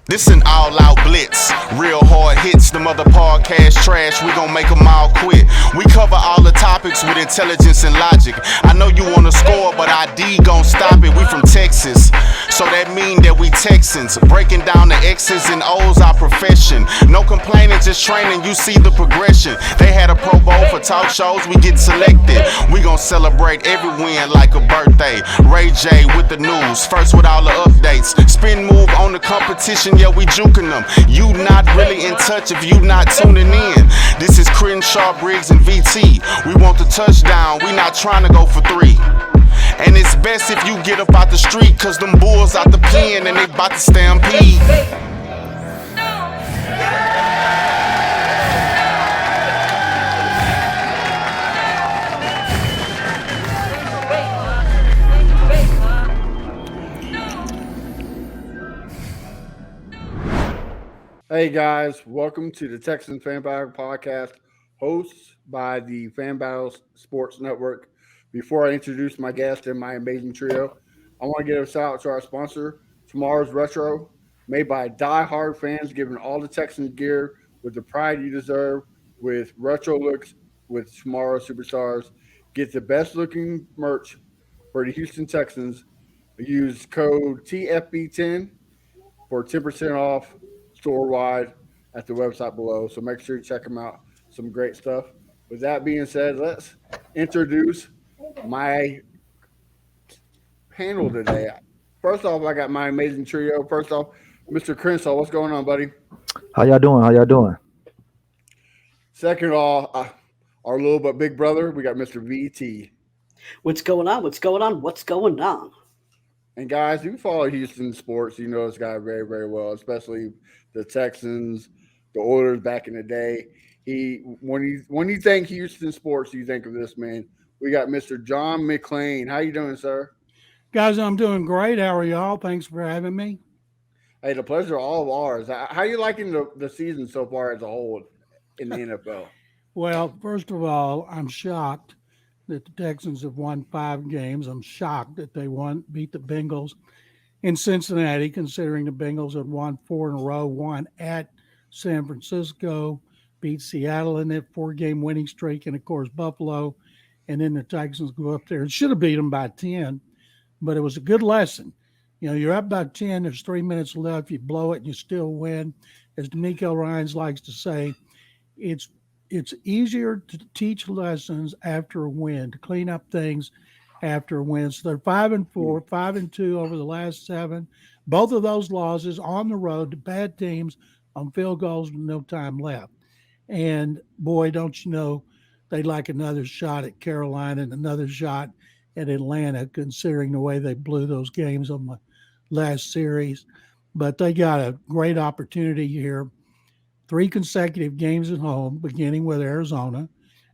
This an all-out blitz, real hard hits, them other podcast trash, we gon' make them all quit. We cover all the topics with intelligence and logic. I know you wanna score, but ID gon' stop it. We from Texas, so that mean that we Texans. Breaking down the X's and O's, our profession. No complaining, just training, you see the progression. They had a Pro Bowl for talk shows, we get selected. We gon' celebrate every win like a birthday. Ray J with the news, first with all the updates. Spin move on the competition, yeah, we juking them. You not really in touch if you not tuning in. This is Crenshaw, Briggs, and VT. We want the touchdown, we not trying to go for 3. And it's best if you get up out the street, cause them bulls out the pen and they bout to stampede. Hey guys, welcome to the Texans Fan Battle Podcast, hosted by the Fan Battles Sports Network. Before I introduce my guest and my amazing trio, I want to give a shout out to our sponsor, Tomorrow's Retro, made by die-hard fans giving all the Texans gear with the pride you deserve with retro looks with Tomorrow's Superstars. Get the best looking merch for the Houston Texans. Use code TFB10 for 10% off store-wide at the website below. So make sure you check them out. Some great stuff. With that being said, let's introduce my panel today. First off, I got my amazing trio. First off, Mr. Crenshaw, what's going on, buddy? How y'all doing? Second off, our little but big brother, we got Mr. VT. What's going on? And guys, if you follow Houston sports, you know this guy very, very well, especially the Texans, the Oilers back in the day. When you think Houston sports, you think of this man. We got Mr. John McClain. How you doing, sir? Guys, I'm doing great. How are y'all? Thanks for having me. Hey, the pleasure all of ours. How are you liking the season so far as a whole in the NFL? Well, first of all, I'm shocked that the Texans have won 5 games. I'm shocked that they beat the Bengals in Cincinnati, considering the Bengals had won 4 in a row, won at San Francisco, beat Seattle in that 4-game winning streak, and, of course, Buffalo. And then the Texans go up there and should have beat them by 10, but it was a good lesson. You know, you're up by 10, there's 3 minutes left, you blow it, and you still win. As D'Amico Ryans likes to say, it's easier to teach lessons after a win, to clean up things after a win. So they're 5-4, 5-2 over the last 7. Both of those losses on the road to bad teams on field goals with no time left. And boy, don't you know, they'd like another shot at Carolina and another shot at Atlanta, considering the way they blew those games on the last series. But they got a great opportunity here. 3 consecutive games at home, beginning with Arizona,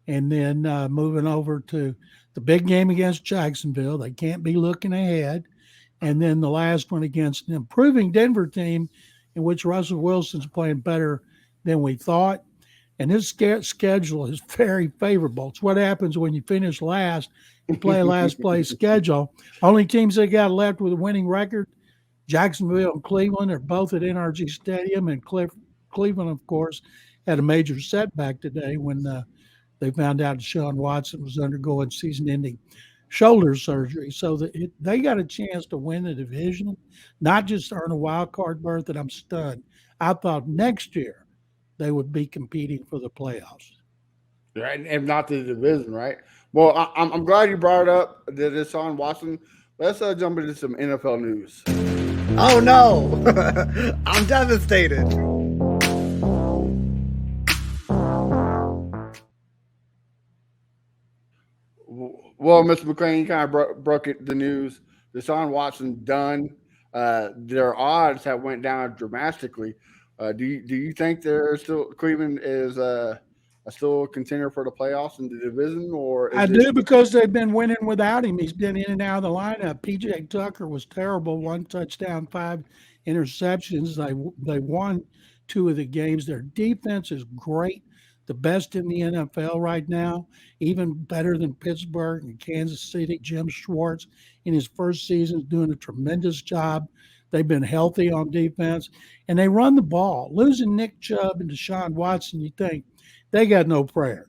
and then moving over to the big game against Jacksonville. They can't be looking ahead. And then the last one against an improving Denver team in which Russell Wilson's playing better than we thought. And his schedule is very favorable. It's what happens when you finish last. You play a last place schedule. Only teams they got left with a winning record, Jacksonville and Cleveland, are both at NRG Stadium. And Cleveland, of course, had a major setback today when they found out Deshaun Watson was undergoing season-ending shoulder surgery. So they got a chance to win the division, not just earn a wild card berth, and I'm stunned. I thought next year they would be competing for the playoffs. Right, if not the division, right? Well, I'm glad you brought it up, that Deshaun Watson. Let's jump into some NFL news. Oh, no. I'm devastated. Well, Mr. McClain, you kind of broke the news. Deshaun Watson done. Their odds have went down dramatically. Do you think Cleveland is still a contender for the playoffs in the division, or I do, because they've been winning without him. He's been in and out of the lineup. P.J. Tucker was terrible. 1 touchdown, 5 interceptions. They won 2 of the games. Their defense is great. The best in the NFL right now, even better than Pittsburgh and Kansas City. Jim Schwartz, in his first season, is doing a tremendous job. They've been healthy on defense, and they run the ball. Losing Nick Chubb and Deshaun Watson, you think they got no prayer.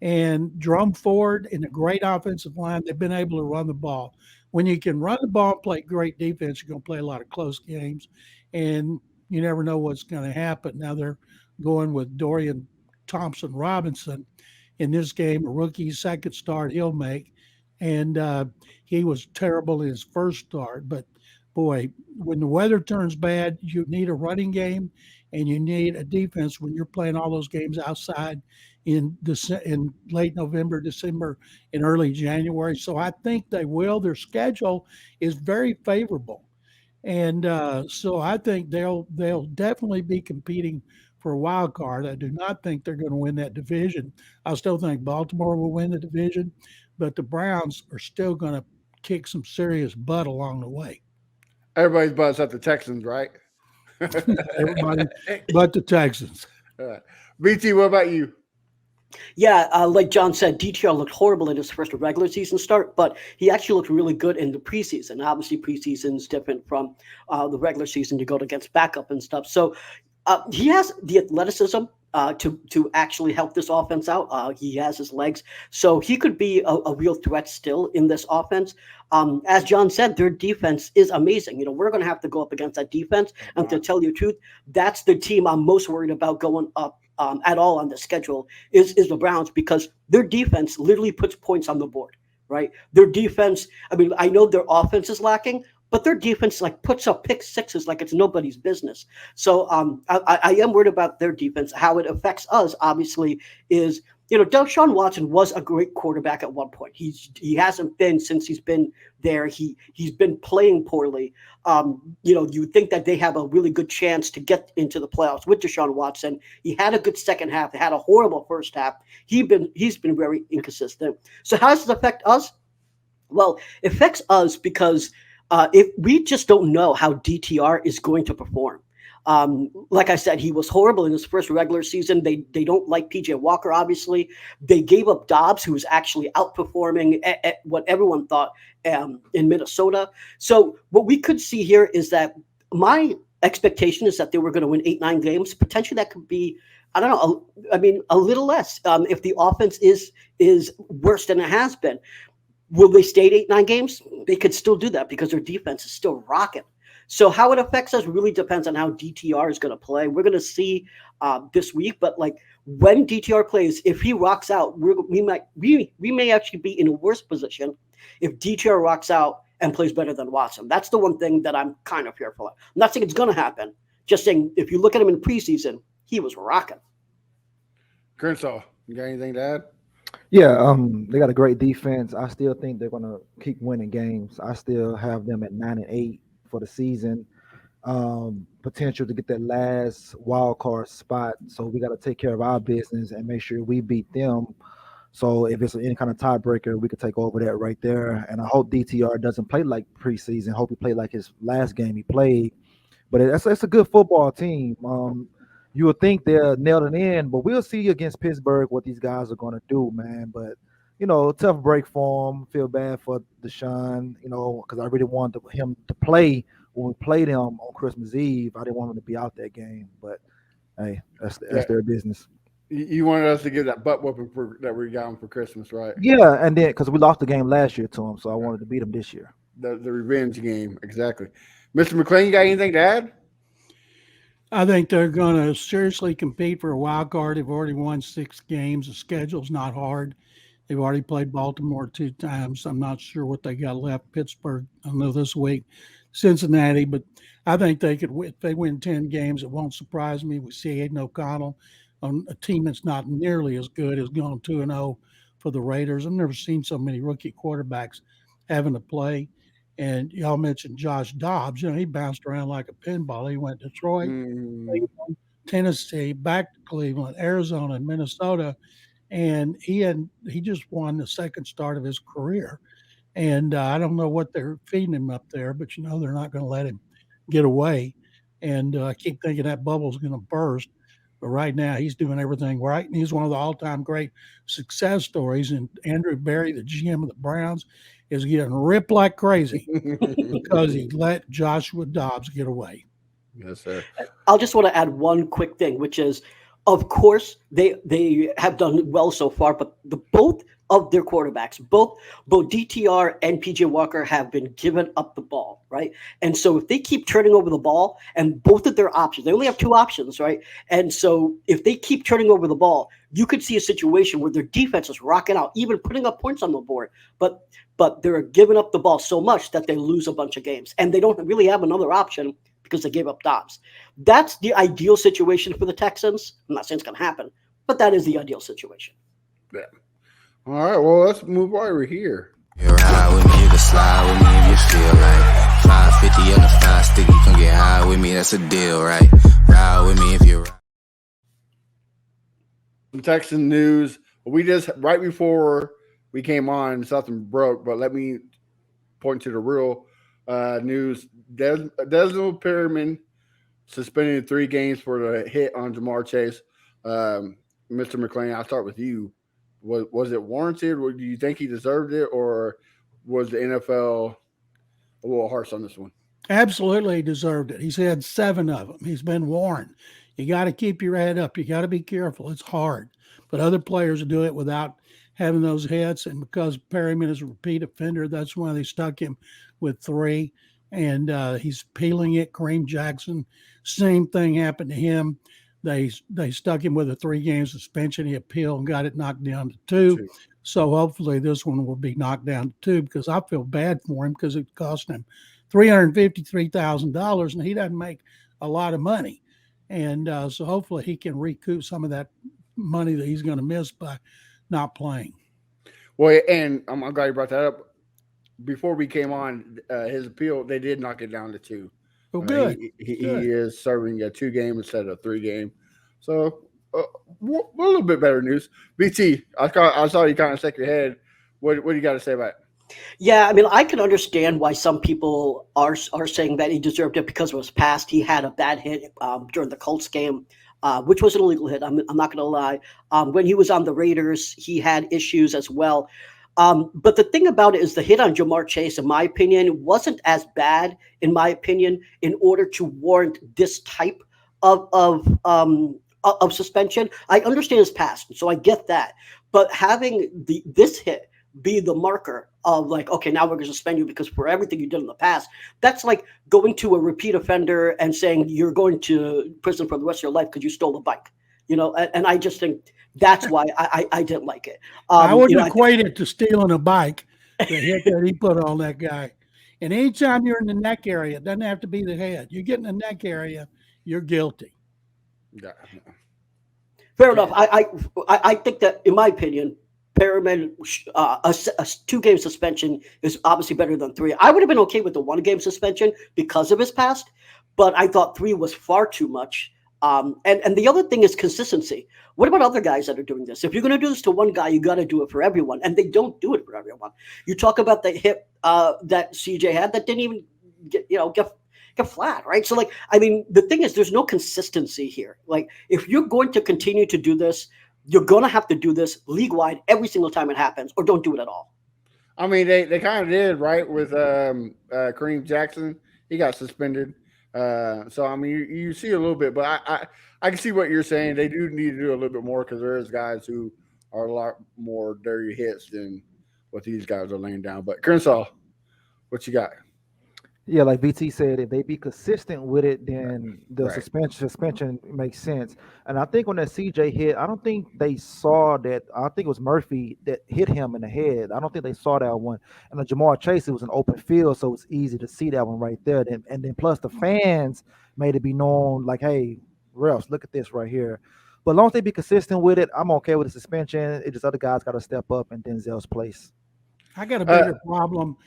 And Drum Ford and a great offensive line, they've been able to run the ball. When you can run the ball and play great defense, you're going to play a lot of close games, and you never know what's going to happen. Now they're going with Dorian Thompson Robinson in this game, a rookie second start he'll make. And he was terrible in his first start. But boy, when the weather turns bad, you need a running game and you need a defense when you're playing all those games outside in late November, December, and early January. So I think they will. Their schedule is very favorable. And so I think they'll definitely be competing for a wild card. I do not think they're going to win that division. I still think Baltimore will win the division, but the Browns are still going to kick some serious butt along the way. Everybody's butts at the Texans, right? Everybody but the Texans. BT, what about you? Yeah, like John said, DTR looked horrible in his first regular season start, but he actually looked really good in the preseason. Obviously, preseason is different from the regular season. You go against backup and stuff. So he has the athleticism to actually help this offense out. He has his legs, so he could be a real threat still in this offense. As John said, their defense is amazing. You know, we're going to have to go up against that defense, and to tell you the truth, that's the team I'm most worried about going up at all on the schedule is the Browns, because their defense literally puts points on the board, right? Their defense, I mean, I know their offense is lacking, but their defense like puts up pick sixes like it's nobody's business. So I am worried about their defense. How it affects us, obviously, is, you know, Deshaun Watson was a great quarterback at one point. He hasn't been since he's been there. He's been playing poorly. You know, you think that they have a really good chance to get into the playoffs with Deshaun Watson. He had a good second half. They had a horrible first half. He's been very inconsistent. So how does it affect us? Well, it affects us because if we just don't know how DTR is going to perform. Like I said, he was horrible in his first regular season. They don't like PJ Walker, obviously. They gave up Dobbs, who was actually outperforming at what everyone thought in Minnesota. So what we could see here is that my expectation is that they were going to win 8-9 games. Potentially that could be, I don't know, a little less if the offense is worse than it has been. Will they stay 8-9 games? They could still do that because their defense is still rocking. So how it affects us really depends on how DTR is going to play. We're going to see this week, but like when DTR plays, if he rocks out, we may actually be in a worse position if DTR rocks out and plays better than Watson. That's the one thing that I'm kind of fearful of. I'm not saying it's going to happen. Just saying, if you look at him in preseason, he was rocking. Crenshaw, you got anything to add? Yeah, they got a great defense. I still think they're gonna keep winning games. I still have them at 9-8 for the season. Potential to get that last wild card spot. So we got to take care of our business and make sure we beat them. So if it's any kind of tiebreaker, we could take over that right there. And I hope DTR doesn't play like preseason. Hope he played like his last game he played. But it's a good football team. You would think they're nailed it in, but we'll see against Pittsburgh what these guys are going to do, man. But, you know, tough break for him. Feel bad for Deshaun, you know, because I really wanted him to play when we played him on Christmas Eve. I didn't want him to be out that game. But, hey, that's their business. You wanted us to give that butt whooping that we got him for Christmas, right? Yeah, and then because we lost the game last year to him, so I wanted to beat him this year. The revenge game, exactly. Mr. McClain, you got anything to add? I think they're going to seriously compete for a wild card. They've already won 6 games. The schedule's not hard. They've already played Baltimore 2 times. I'm not sure what they got left. Pittsburgh, I know this week. Cincinnati, but I think they could win. If they win 10 games, it won't surprise me. We see Aiden O'Connell on a team that's not nearly as good as going 2-0 for the Raiders. I've never seen so many rookie quarterbacks having to play. And y'all mentioned Josh Dobbs. You know, he bounced around like a pinball. He went to Detroit, Tennessee, back to Cleveland, Arizona, and Minnesota. And he just won the second start of his career. And I don't know what they're feeding him up there, but, you know, they're not going to let him get away. And I keep thinking that bubble's going to burst. But right now, he's doing everything right. And he's one of the all-time great success stories. And Andrew Berry, the GM of the Browns, is getting ripped like crazy because he let Joshua Dobbs get away. Yes, sir. I'll just want to add one quick thing, which is, of course, they have done well so far, but both of their quarterbacks, both DTR and PJ Walker, have been given up the ball, right? And so if they keep turning over the ball, and both of their options, they only have two options, right? And so if they keep turning over the ball, you could see a situation where their defense is rocking out, even putting up points on the board, but they're giving up the ball so much that they lose a bunch of games, and they don't really have another option because they gave up Dobbs. That's the ideal situation for the Texans. I'm not saying it's going to happen, but that is the ideal situation. Yeah. All right, well, let's move over here. You ride with me, you can slide with me if you feel like 550 in the 5 stick, you can get high with me, that's a deal, right? Ride with me if you ride. Some Texan news. We just, right before we came on, something broke, but let me point to the real news. Desmond Perryman suspended 3 games for the hit on Jamar Chase. Mr. McClain, I'll start with you. Was it warranted? Or do you think he deserved it, or was the NFL a little harsh on this one? Absolutely, he deserved it. He's had 7 of them. He's been warned. You got to keep your head up. You got to be careful. It's hard, but other players do it without having those hits. And because Perryman is a repeat offender, that's why they stuck him with 3. And he's peeling it. Kareem Jackson, same thing happened to him. They stuck him with a 3-game suspension. He appealed and got it knocked down to 2. So hopefully this one will be knocked down to 2, because I feel bad for him because it cost him $353,000 and he doesn't make a lot of money. And so hopefully he can recoup some of that money that he's going to miss by not playing. Well, and I'm glad you brought that up. Before we came on, his appeal, they did knock it down to 2. Oh, good. He is serving a 2-game instead of 3-game. So a little bit better news. BT, I saw you kind of shake your head. What do you got to say about it? Yeah, I mean, I can understand why some people are saying that he deserved it because it was past. He had a bad hit during the Colts game, which was an illegal hit. I'm not going to lie. When he was on the Raiders, he had issues as well. But the thing about it is the hit on Jamar Chase, in my opinion, wasn't as bad, in my opinion, in order to warrant this type of suspension. I understand his past, so I get that. But having this hit be the marker of like, okay, now we're going to suspend you because for everything you did in the past, that's like going to a repeat offender and saying you're going to prison for the rest of your life because you stole a bike. And I just think that's why I didn't like it. I wouldn't equate it to stealing a bike, the hit that he put on that guy. And anytime you're in the neck area, it doesn't have to be the head. You get in the neck area, you're guilty. Yeah. Fair enough. I think that, in my opinion, Perriman, a 2-game suspension is obviously better than 3. I would have been okay with the 1-game suspension because of his past, but I thought 3 was far too much. And the other thing is consistency. What about other guys that are doing this? If you're going to do this to one guy, you got to do it for everyone, and they don't do it for everyone. You talk about the hit that CJ had that didn't even get flat, right? So, like, I mean, the thing is, there's no consistency here. Like, if you're going to continue to do this, you're going to have to do this league-wide every single time it happens, or don't do it at all. I mean, they kind of did, right, with Kareem Jackson. He got suspended. So, I mean, you see a little bit, but I can see what you're saying. They do need to do a little bit more because there is guys who are a lot more dirty hits than what these guys are laying down. But, Crenshaw, what you got? Yeah, like BT said, if they be consistent with it, then the Right. suspension makes sense. And I think when that CJ hit, I don't think they saw that. I think it was Murphy that hit him in the head. I don't think they saw that one. And the Jamar Chase, it was an open field, so it's easy to see that one right there. And then plus the fans made it be known, like, hey, refs, look at this right here. But as long as they be consistent with it, I'm okay with the suspension. It just other guys got to step up in Denzel's place. I got a bigger problem,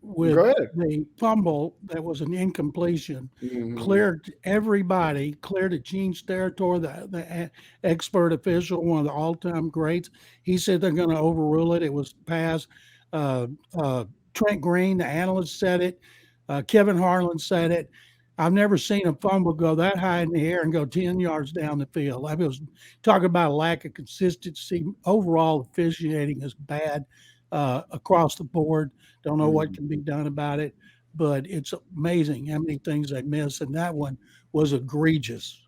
with Go ahead. the fumble that was an incompletion. Mhm. Cleared everybody, cleared it. Gene Steratore, the expert official, one of the all-time greats. He said they're going to overrule it. It was passed. Trent Green, the analyst, said it. Kevin Harlan said it. I've never seen a fumble go that high in the air and go 10 yards down the field. I was talking about a lack of consistency. Overall, officiating is bad. across the board. Don't know what Mhm. can be done about it, but it's amazing how many things they miss, and that one was egregious.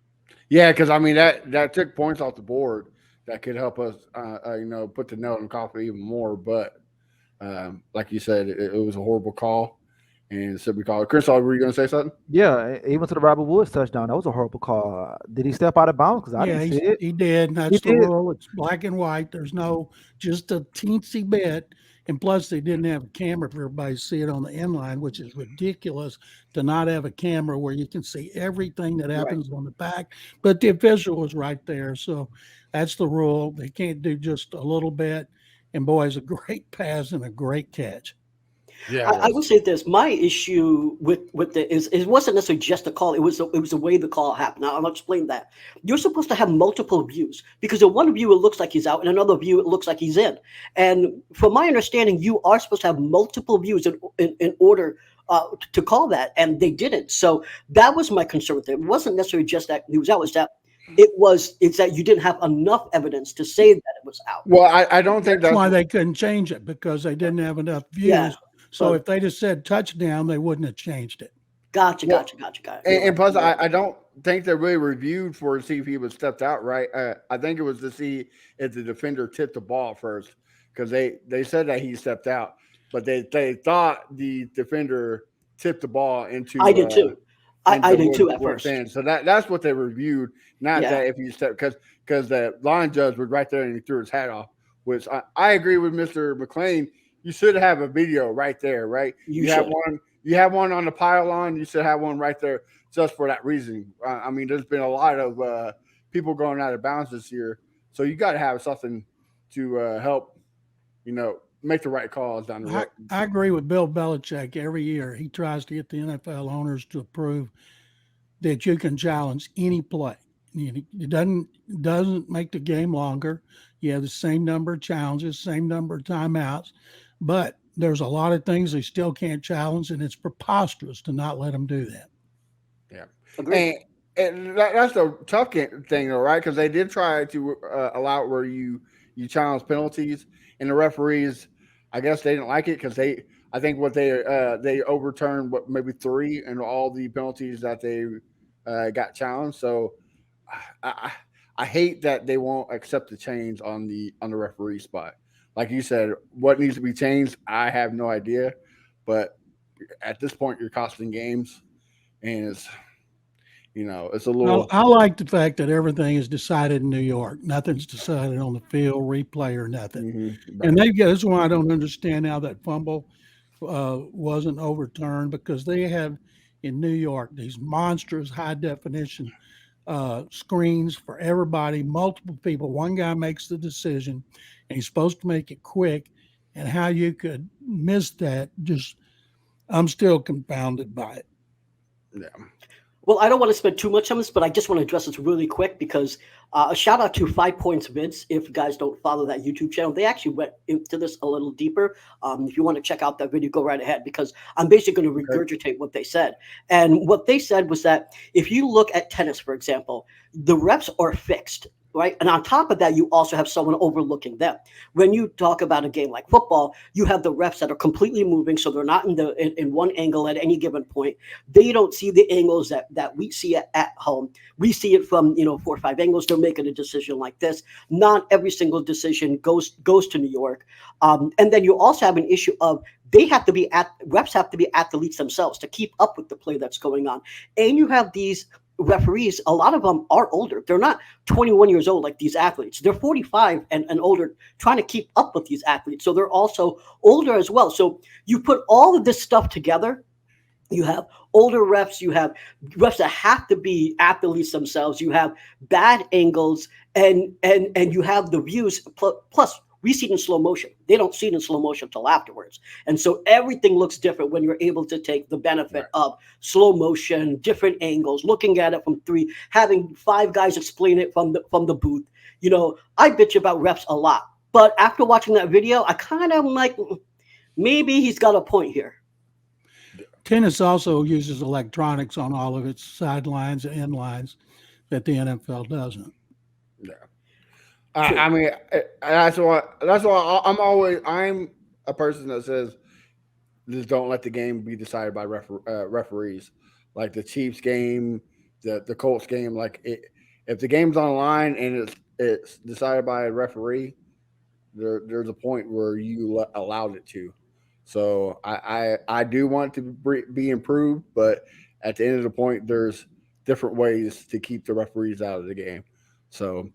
Yeah, because I mean that took points off the board that could help us, put the nail in the coffin even more. But like you said, it was a horrible call, and so we call it. Chris, were you going to say something? Yeah, even to the Robert Woods touchdown, that was a horrible call. Did he step out of bounds? Because I Yeah, didn't see it. he did. And He that's the did. rule. It's black and white. There's no just a teensy bit. And plus, they didn't have a camera for everybody to see it on the inline, which is ridiculous to not have a camera where you can see everything that Right. happens on the back. But the official was right there. So that's the rule. They can't do just a little bit. And boy, it's a great pass and a great catch. Yeah, I will say this: my issue with it is it wasn't necessarily just the call; it was the way the call happened. Now I'll explain that. You're supposed to have multiple views because in one view it looks like he's out, in another view it looks like he's in. And from my understanding, you are supposed to have multiple views in order to call that, and they didn't. So that was my concern with it. It wasn't necessarily just that he was out; it's that it's that you didn't have enough evidence to say that it was out. well, I don't think That's that's why they couldn't change it because they didn't have enough Yeah. views. So But if they just said touchdown, they wouldn't have changed it. gotcha, well, gotcha, gotcha, gotcha. You're and, right. and plus You're right. I don't think they really reviewed for to see if he was stepped out right. I think it was to see if the defender tipped the ball first because they said that he stepped out, but they thought the defender tipped the ball I did too. I into did too at Woods' first. hands. So that's what they reviewed, not Yeah. that if he stepped because the line judge was right there and he threw his hat off. Which I agree with Mr. McClain. You should have a video right there, right? You Have should. one. You have one on the pylon. You should have one right there just for that reason. I mean, there's been a lot of people going out of bounds this year, so you got to have something to help, make the right calls down the road. I agree with Bill Belichick. Every year he tries to get the NFL owners to approve that you can challenge any play. It doesn't make the game longer. You have the same number of challenges, same number of timeouts, but there's a lot of things they still can't challenge, and it's preposterous to not let them do that. Yeah, Agreed. and that's the tough thing, though, right? Because they did try to allow it where you challenge penalties, and the referees, I guess they didn't like it because I think what they overturned maybe 3 and all the penalties that they got challenged. So I I hate that they won't accept the change on the referee spot. Like you said, what needs to be changed, I have no idea, but at this point, you're costing games, and it's a Well, little. I like the fact that everything is decided in New York. Nothing's decided on the field, replay, or nothing. And Right. that's why I don't understand how that fumble wasn't overturned because they have in New York these monstrous high definition screens for everybody, multiple people. One guy makes the decision, and he's supposed to make it quick. And how you could miss that, just I'm still confounded by it. Yeah. Well, I don't want to spend too much on this, but I just want to address this really quick because a shout out to 5 Points Vince. If you guys don't follow that YouTube channel, they actually went into this a little deeper. If you want to check out that video, go right ahead because I'm basically going to regurgitate what they said. And what they said was that if you look at tennis, for example, the reps are fixed. Right. And on top of that, you also have someone overlooking them. When you talk about a game like football, you have the reps that are completely moving. So they're not in one angle at any given point. They don't see the angles that we see at home. We see it from, 4 or 5 angles. They're making a decision like this. Not every single decision goes to New York. And then you also have an issue of reps have to be athletes themselves to keep up with the play that's going on. And you have these referees, a lot of them are older. They're not 21 years old like these athletes. They're 45 and older trying to keep up with these athletes. So they're also older as well. So you put all of this stuff together. You have older refs, you have refs that have to be athletes themselves, you have bad angles, and you have the views plus we see it in slow motion. They don't see it in slow motion until afterwards. And so everything looks different when you're able to take the benefit of slow motion, different angles, looking at it from 3, having 5 guys explain it from the booth. I bitch about refs a lot. But after watching that video, I kind of am like, maybe he's got a point here. Tennis also uses electronics on all of its sidelines and end lines that the NFL doesn't. Yeah. I mean, that's why I'm a person that says just don't let the game be decided by referees, like the Chiefs game, the Colts game. Like if the game's on the line and it's decided by a referee, there's a point where you allowed it to. So I do want it to be improved, but at the end of the point, there's different ways to keep the referees out of the game. So,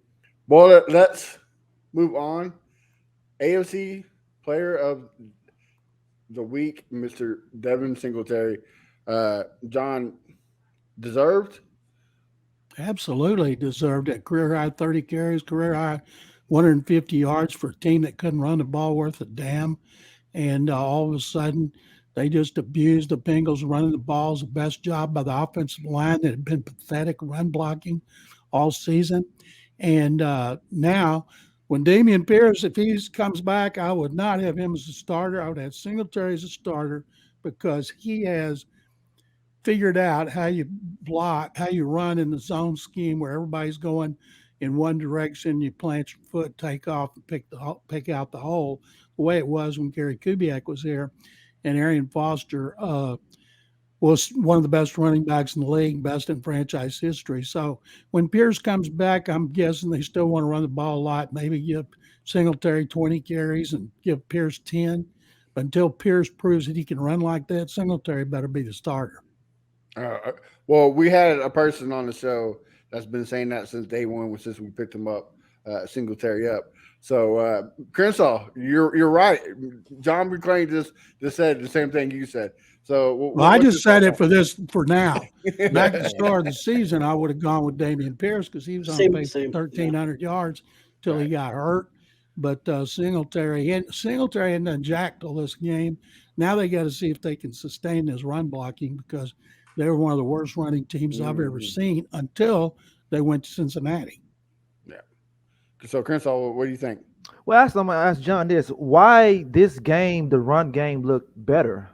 well, let's move on. AFC Player of the Week, Mr. Devin Singletary. John, deserved? Absolutely deserved it. Career high 30 carries, career high 150 yards for a team that couldn't run the ball worth a damn. And all of a sudden, they just abused the Bengals running the ball. It was the best job by the offensive line that had been pathetic run blocking all season. And now, when Dameon Pierce, if he comes back, I would not have him as a starter. I would have Singletary as a starter because he has figured out how you block, how you run in the zone scheme where everybody's going in one direction. You plant your foot, take off, and pick out the hole. The way it was when Gary Kubiak was here, and Arian Foster was one of the best running backs in the league, best in franchise history. So when Pierce comes back, I'm guessing they still want to run the ball a lot. Maybe give Singletary 20 carries and give Pierce 10. But until Pierce proves that he can run like that, Singletary better be the starter. Well, we had a person on the show that's been saying that since day one, since we picked him up, Singletary up. So, Crenshaw, you're right. John McClain just said the same thing you said. So, well, I just said it for now. Back at the start of the season, I would have gone with Dameon Pierce because he was on pace for 1,300 yards till he got hurt. But Singletary hadn't done jack till this game. Now they got to see if they can sustain this run blocking because they were one of the worst running teams I've ever seen until they went to Cincinnati. Yeah. So, Crenshaw, what do you think? Well, I'm going to ask John this. Why this game, the run game, looked better?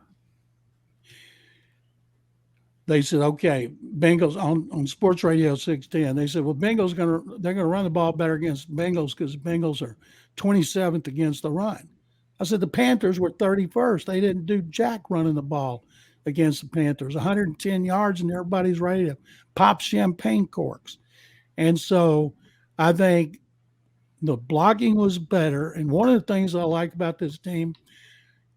They said, okay, Bengals on Sports Radio 610. They said, well, they're going to run the ball better against Bengals because the Bengals are 27th against the run. I said the Panthers were 31st. They didn't do jack running the ball against the Panthers. 110 yards and everybody's ready to pop champagne corks. And so I think the blocking was better. And one of the things I like about this team,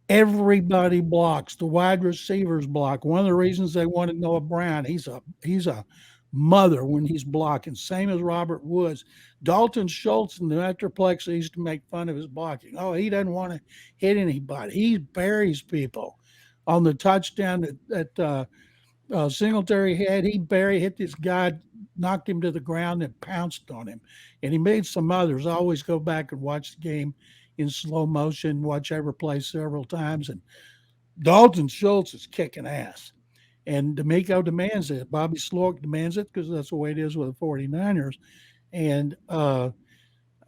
everybody blocks. The wide receivers block. One of the reasons they wanted Noah Brown, he's a mother when he's blocking, same as Robert Woods. Dalton Schultz in the Metroplex used to make fun of his blocking. Oh, he doesn't want to hit anybody. He buries people. On the touchdown that Singletary had, he hit this guy, knocked him to the ground, and pounced on him. And he made some others. I always go back and watch the game in slow motion, watch every play several times. And Dalton Schultz is kicking ass. And D'Amico demands it. Bobby Slork demands it because that's the way it is with the 49ers. And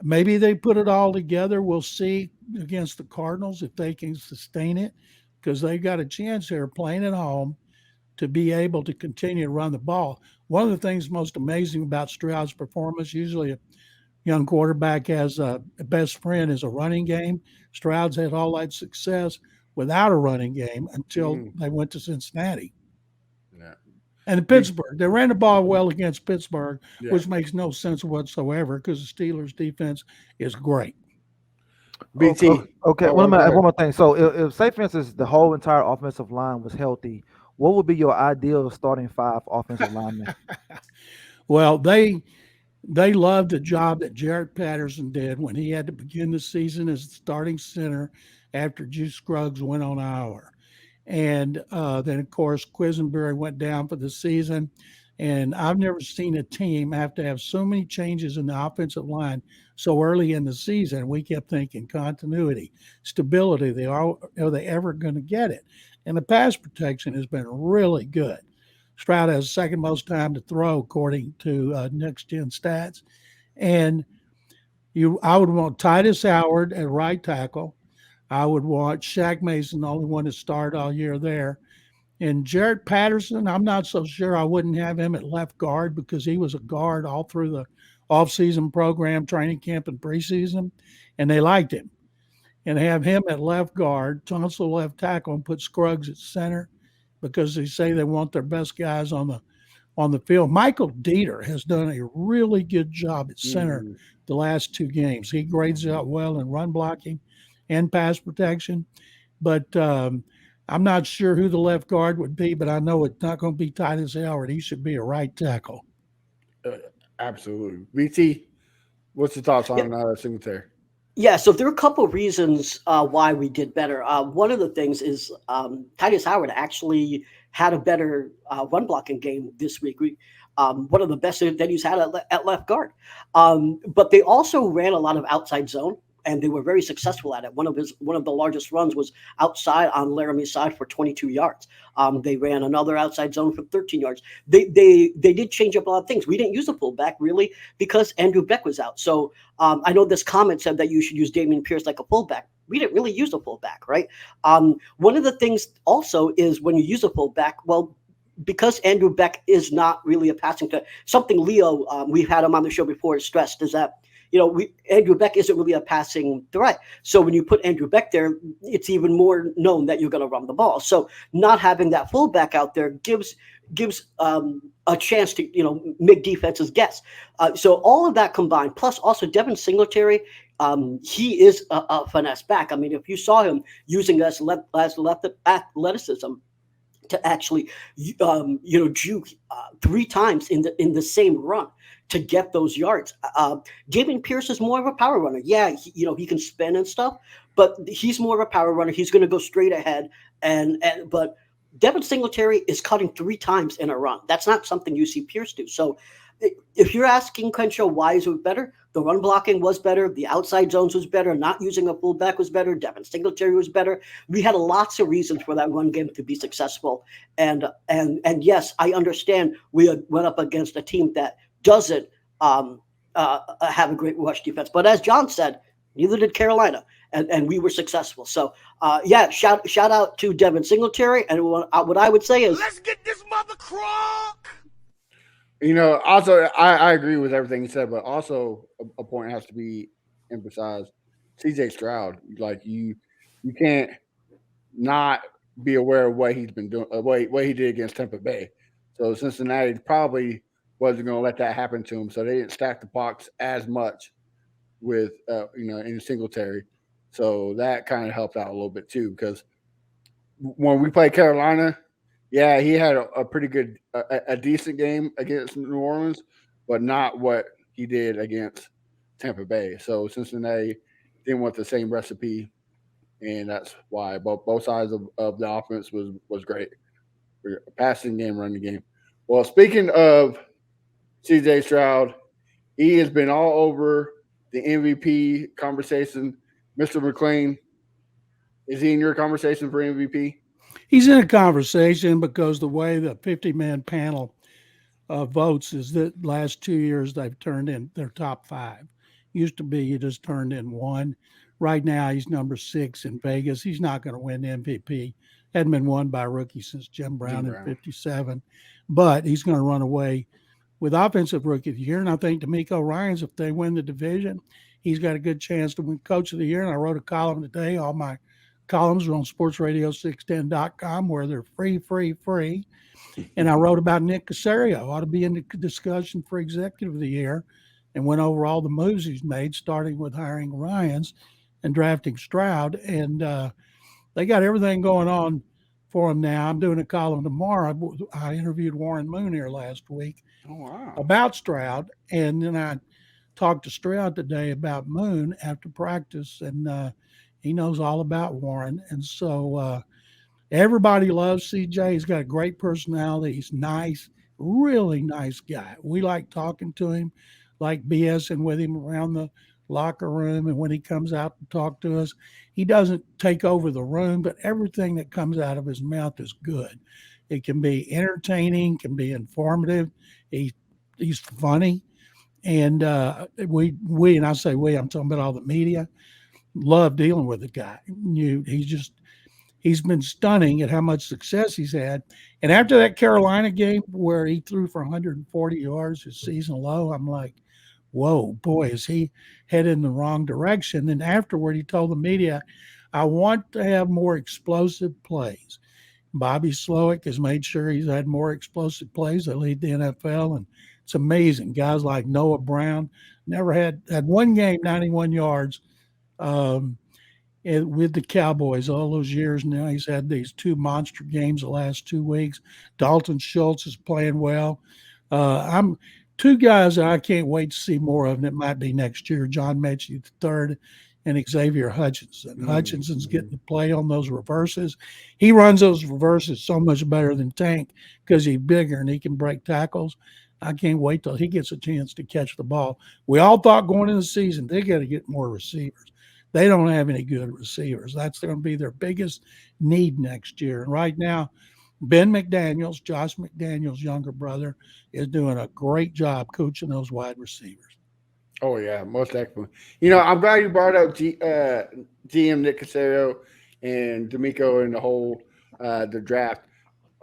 maybe they put it all together. We'll see against the Cardinals if they can sustain it because they've got a chance here playing at home to be able to continue to run the ball. One of the things most amazing about Stroud's performance, usually a young quarterback has a best friend is a running game. Stroud's had all that success without a running game until they went to Cincinnati. Yeah. And Pittsburgh, they ran the ball well against Pittsburgh, which makes no sense whatsoever because the Steelers' defense is great. BT. Okay. One more thing. So, if say for instance the whole entire offensive line was healthy, what would be your ideal starting 5 offensive linemen? Well, they loved the job that Jarrett Patterson did when he had to begin the season as the starting center after Juice Scruggs went on IR. And then, of course, Quisenberry went down for the season. And I've never seen a team have to have so many changes in the offensive line so early in the season. We kept thinking continuity, stability. Are they ever going to get it? And the pass protection has been really good. Stroud has second most time to throw, according to Next Gen Stats. And I would want Titus Howard at right tackle. I would want Shaq Mason, the only one to start all year there. And Jarrett Patterson, I'm not so sure I wouldn't have him at left guard because he was a guard all through the offseason program, training camp, and preseason, and they liked him. and have him at left guard, Tunsil left tackle, and put Scruggs at center because they say they want their best guys on the field. Michael Dieter has done a really good job at center the last 2 games. He grades out well in run blocking and pass protection. But I'm not sure who the left guard would be, but I know it's not going to be Titus Howard. He should be a right tackle. Absolutely. BT, what's your thoughts on Singletary? Yeah, so there are a couple of reasons why we did better. One of the things is Titus Howard actually had a better run blocking game this week. One of the best that he's had at left guard. But they also ran a lot of outside zone, and they were very successful at it. One of the largest runs was outside on Laramie's side for 22 yards. They ran another outside zone for 13 yards. They did change up a lot of things. We didn't use the fullback really because Andrew Beck was out. So I know this comment said that you should use Dameon Pierce like a fullback. We didn't really use the fullback, right? One of the things also is when you use a fullback, well, because Andrew Beck is not really a passing threat, something Leo, we've had him on the show before, stressed is that Andrew Beck isn't really a passing threat. So when you put Andrew Beck there, it's even more known that you're going to run the ball. So not having that fullback out there gives a chance to make defenses guess. So all of that combined, plus also Devin Singletary, he is a finesse back. I mean, if you saw him using as left athleticism to actually juke 3 times in the same run to get those yards. Dameon Pierce is more of a power runner. Yeah, he can spin and stuff, but he's more of a power runner. He's going to go straight ahead, but Devin Singletary is cutting 3 times in a run. That's not something you see Pierce do. So if you're asking Crenshaw why is it better, the run blocking was better, the outside zones was better, not using a fullback was better, Devin Singletary was better. We had lots of reasons for that run game to be successful. And yes, I understand we went up against a team that doesn't have a great rush defense. But as John said, neither did Carolina, and we were successful. So, shout out to Devin Singletary. And what I would say is, let's get this mother crock. Also, I agree with everything you said, but also a point has to be emphasized. CJ Stroud, like you can't not be aware of what he's been doing, what he did against Tampa Bay. So Cincinnati probably wasn't going to let that happen to him, so they didn't stack the box as much with in Singletary. So that kind of helped out a little bit too, because when we played Carolina, yeah, he had a pretty good, a decent game against New Orleans, but not what he did against Tampa Bay. So Cincinnati didn't want the same recipe, and that's why both sides of the offense was great. Passing game, running game. Well, speaking of CJ Stroud, he has been all over the MVP conversation. Mr. McClain, is he in your conversation for MVP? He's in a conversation because the way the 50-man panel votes is that last 2 years they've turned in their top 5. Used to be you just turned in 1. Right now he's number 6 in Vegas. He's not going to win MVP. Hadn't been won by a rookie since Jim Brown in 57. But he's going to run away with Offensive Rookie of the Year. And I think D'Amico Ryans, if they win the division, he's got a good chance to win Coach of the Year. And I wrote a column today. All my columns are on sportsradio610.com where they're free. And I wrote about Nick Caserio. Ought to be in the discussion for Executive of the Year, and went over all the moves he's made, starting with hiring Ryans and drafting Stroud. And they got everything going on for him now. I'm doing a column tomorrow. I interviewed Warren Moon here last week about Stroud, and then I talked to Stroud today about Moon after practice, and he knows all about Warren. And so everybody loves CJ. He's got a great personality. He's nice, really nice guy. We like talking to him, like BSing with him around the locker room. And when he comes out to talk to us, he doesn't take over the room, but everything that comes out of his mouth is good. It can be entertaining, can be informative. He's funny. And we, and I say we, I'm talking about all the media, love dealing with the guy. He's been stunning at how much success he's had. And after that Carolina game where he threw for 140 yards, his season low, I'm like, whoa, boy, is he headed in the wrong direction. Then afterward, he told the media, I want to have more explosive plays. Bobby Slowick has made sure he's had more explosive plays that lead the NFL, and it's amazing. Guys like Noah Brown never had one game, 91 yards with the Cowboys all those years. Now he's had these two monster games the last 2 weeks. Dalton Schultz is playing well. I'm two guys that I can't wait to see more of, and it might be next year. John Mechie III and Xavier Hutchinson. Hutchinson's getting to play on those reverses. He runs those reverses so much better than Tank because he's bigger and he can break tackles. I can't wait till he gets a chance to catch the ball. We all thought going into the season they got to get more receivers. They don't have any good receivers. That's going to be their biggest need next year. And right now, Ben McDaniels, Josh McDaniels' younger brother, is doing a great job coaching those wide receivers. Oh, yeah, most definitely. I'm glad you brought up GM Nick Caserio and D'Amico and the whole the draft.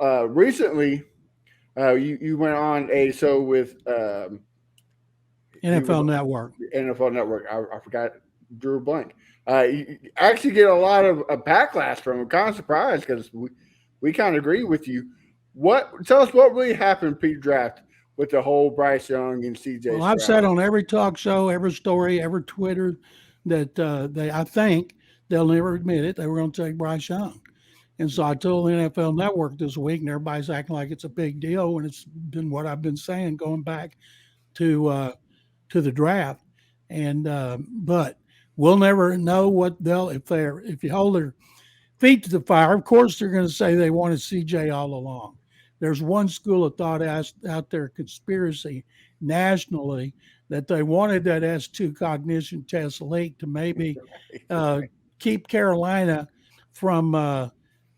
Recently, you went on a show with NFL Network. NFL Network. I forgot, drew a blank. You actually get a lot of backlash from him. Kind of surprised because we kind of agree with you. Tell us what really happened pre-draft with the whole Bryce Young and CJ Stroud. Well, I've said on every talk show, every story, every Twitter that I think they'll never admit it. They were going to take Bryce Young. And so I told the NFL Network this week, and everybody's acting like it's a big deal. And it's been what I've been saying going back to the draft. And but we'll never know what if you hold their feet to the fire. Of course, they're going to say they wanted CJ all along. There's one school of thought out there, conspiracy nationally, that they wanted that S2 cognition test leaked to maybe keep Carolina from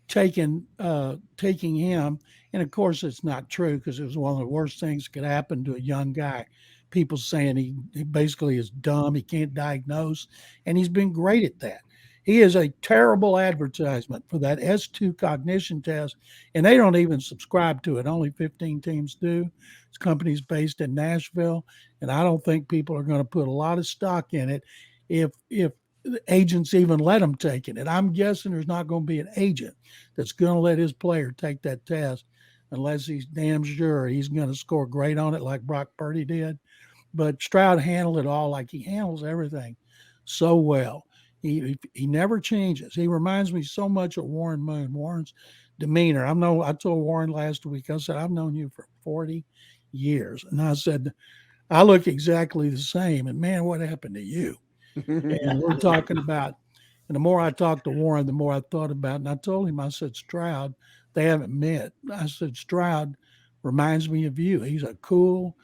taking him. And of course, it's not true because it was one of the worst things that could happen to a young guy. People saying he basically is dumb, he can't diagnose, and he's been great at that. He is a terrible advertisement for that S2 cognition test, and they don't even subscribe to it. Only 15 teams do. This company's based in Nashville, and I don't think people are going to put a lot of stock in it if agents even let them take it. And I'm guessing there's not going to be an agent that's going to let his player take that test unless he's damn sure he's going to score great on it like Brock Purdy did. But Stroud handled it all like he handles everything so well. He never changes. He reminds me so much of Warren Moon. Warren's demeanor. I told Warren last week, I said, I've known you for 40 years. And I said, I look exactly the same. And man, what happened to you? And we're talking about, and the more I talked to Warren, the more I thought about it. And I told him, I said, Stroud, they haven't met. I said, Stroud reminds me of you. He's a cool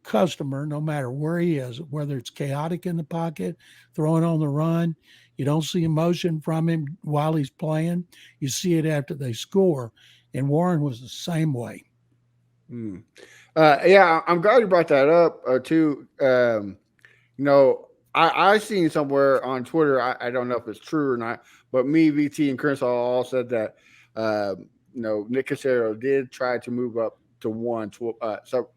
customer, no matter where he is, whether it's chaotic in the pocket, throwing on the run. You don't see emotion from him while he's playing. You see it after they score. And Warren was the same way. Yeah, I'm glad you brought that up too. I seen somewhere on Twitter, I don't know if it's true or not, but me, VT, and Chris all said that Nick Caserio did try to move up to one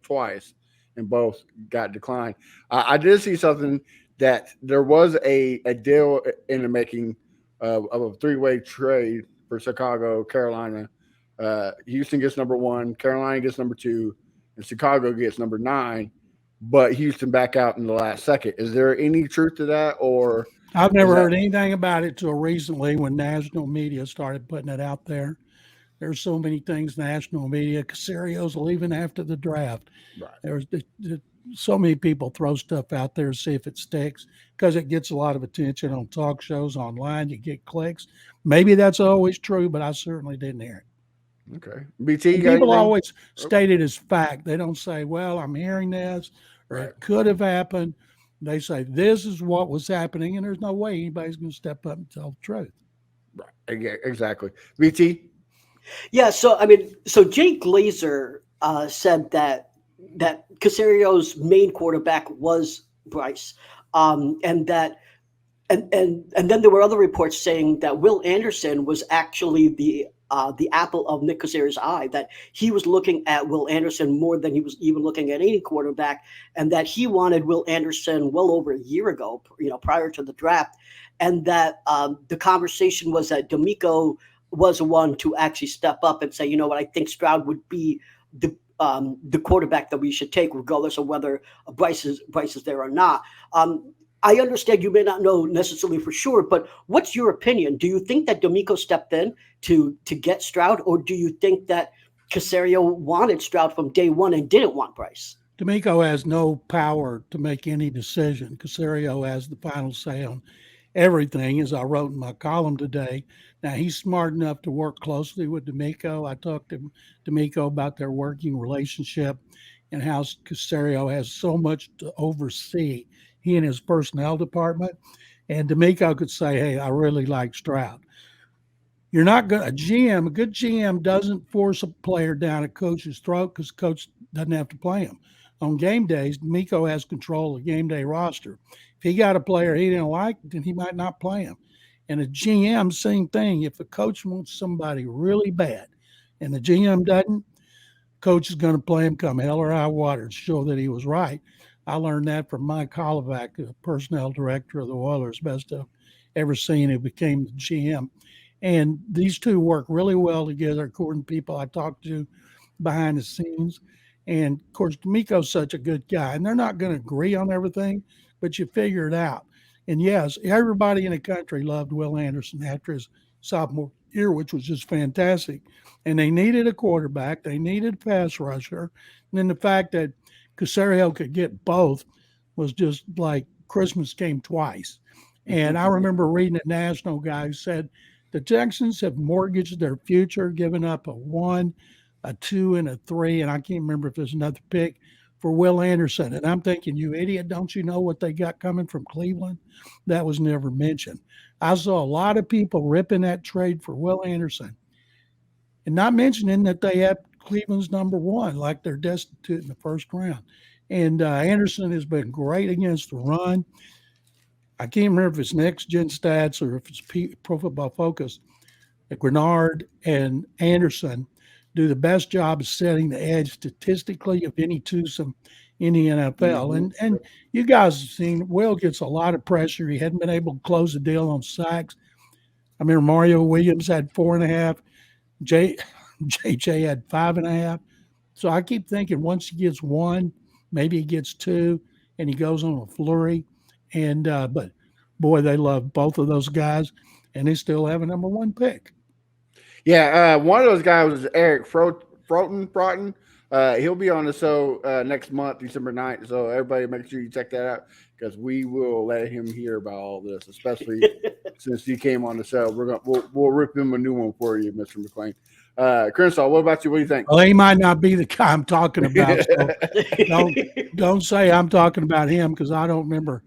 twice, and both got declined. I did see something that there was a deal in the making of a three-way trade for Chicago, Carolina. Houston gets number 1, Carolina gets number 2, and Chicago gets number 9. But Houston back out in the last second. Is there any truth to that, or I've never heard anything about it till recently when national media started putting it out there. There's so many things, national media. Caserio's leaving after the draft. Right. There's so many people throw stuff out there to see if it sticks because it gets a lot of attention on talk shows, online. You get clicks. Maybe that's always true, but I certainly didn't hear it. Okay. BT, people always state it as fact. They don't say, well, I'm hearing this, or right, it could have happened. They say, this is what was happening, and there's no way anybody's going to step up and tell the truth. Right. Yeah, exactly. BT? Yeah, so Jay Glazer said that Caserio's main quarterback was Bryce, and then there were other reports saying that Will Anderson was actually the the apple of Nick Caserio's eye, that he was looking at Will Anderson more than he was even looking at any quarterback, and that he wanted Will Anderson well over a year ago, prior to the draft, and that the conversation was that D'Amico was the one to actually step up and say, you know what, I think Stroud would be the quarterback that we should take, regardless of whether Bryce is there or not. I understand you may not know necessarily for sure, but what's your opinion? Do you think that D'Amico stepped in to get Stroud, or do you think that Caserio wanted Stroud from day one and didn't want Bryce? D'Amico has no power to make any decision. Caserio has the final say on everything, as I wrote in my column today. Now, he's smart enough to work closely with D'Amico. I talked to D'Amico about their working relationship and how Caserio has so much to oversee, he and his personnel department. And D'Amico could say, hey, I really like Stroud. You're not going to, a good GM doesn't force a player down a coach's throat because coach doesn't have to play him. On game days, D'Amico has control of the game day roster. If he got a player he didn't like, then he might not play him. And a GM, same thing. If the coach wants somebody really bad and the GM doesn't, coach is going to play him come hell or high water to show that he was right. I learned that from Mike Holovac, the personnel director of the Oilers, best I've ever seen, who became the GM. And these two work really well together, according to people I talked to behind the scenes. And, of course, D'Amico's such a good guy. And they're not going to agree on everything, but you figure it out. And, yes, everybody in the country loved Will Anderson after his sophomore year, which was just fantastic. And they needed a quarterback. They needed a pass rusher. And then the fact that Caserio could get both was just like Christmas came twice. And I remember reading a national guy who said the Texans have mortgaged their future, giving up a 1, a 2, and a 3, and I can't remember if there's another pick for Will Anderson. And I'm thinking, you idiot, don't you know what they got coming from Cleveland? That was never mentioned. I saw a lot of people ripping that trade for Will Anderson and not mentioning that they have Cleveland's number 1, like they're destitute in the first round. And Anderson has been great against the run. I can't remember if it's Next Gen Stats or if it's Pro Football Focus. Grenard and Anderson do the best job of setting the edge statistically of any twosome in the NFL. And you guys have seen Will gets a lot of pressure. He hadn't been able to close the deal on sacks. I remember Mario Williams had 4.5. JJ had 5.5. So I keep thinking once he gets 1, maybe he gets 2, and he goes on a flurry. And but boy, they love both of those guys, and they still have a number 1 pick. Yeah, one of those guys was Eric Froten. He'll be on the show next month, December 9th. So everybody make sure you check that out because we will let him hear about all this, especially since he came on the show. We'll rip him a new one for you, Mr. McClain. Crenshaw, what about you? What do you think? Well, he might not be the guy I'm talking about. So don't say I'm talking about him because I don't remember.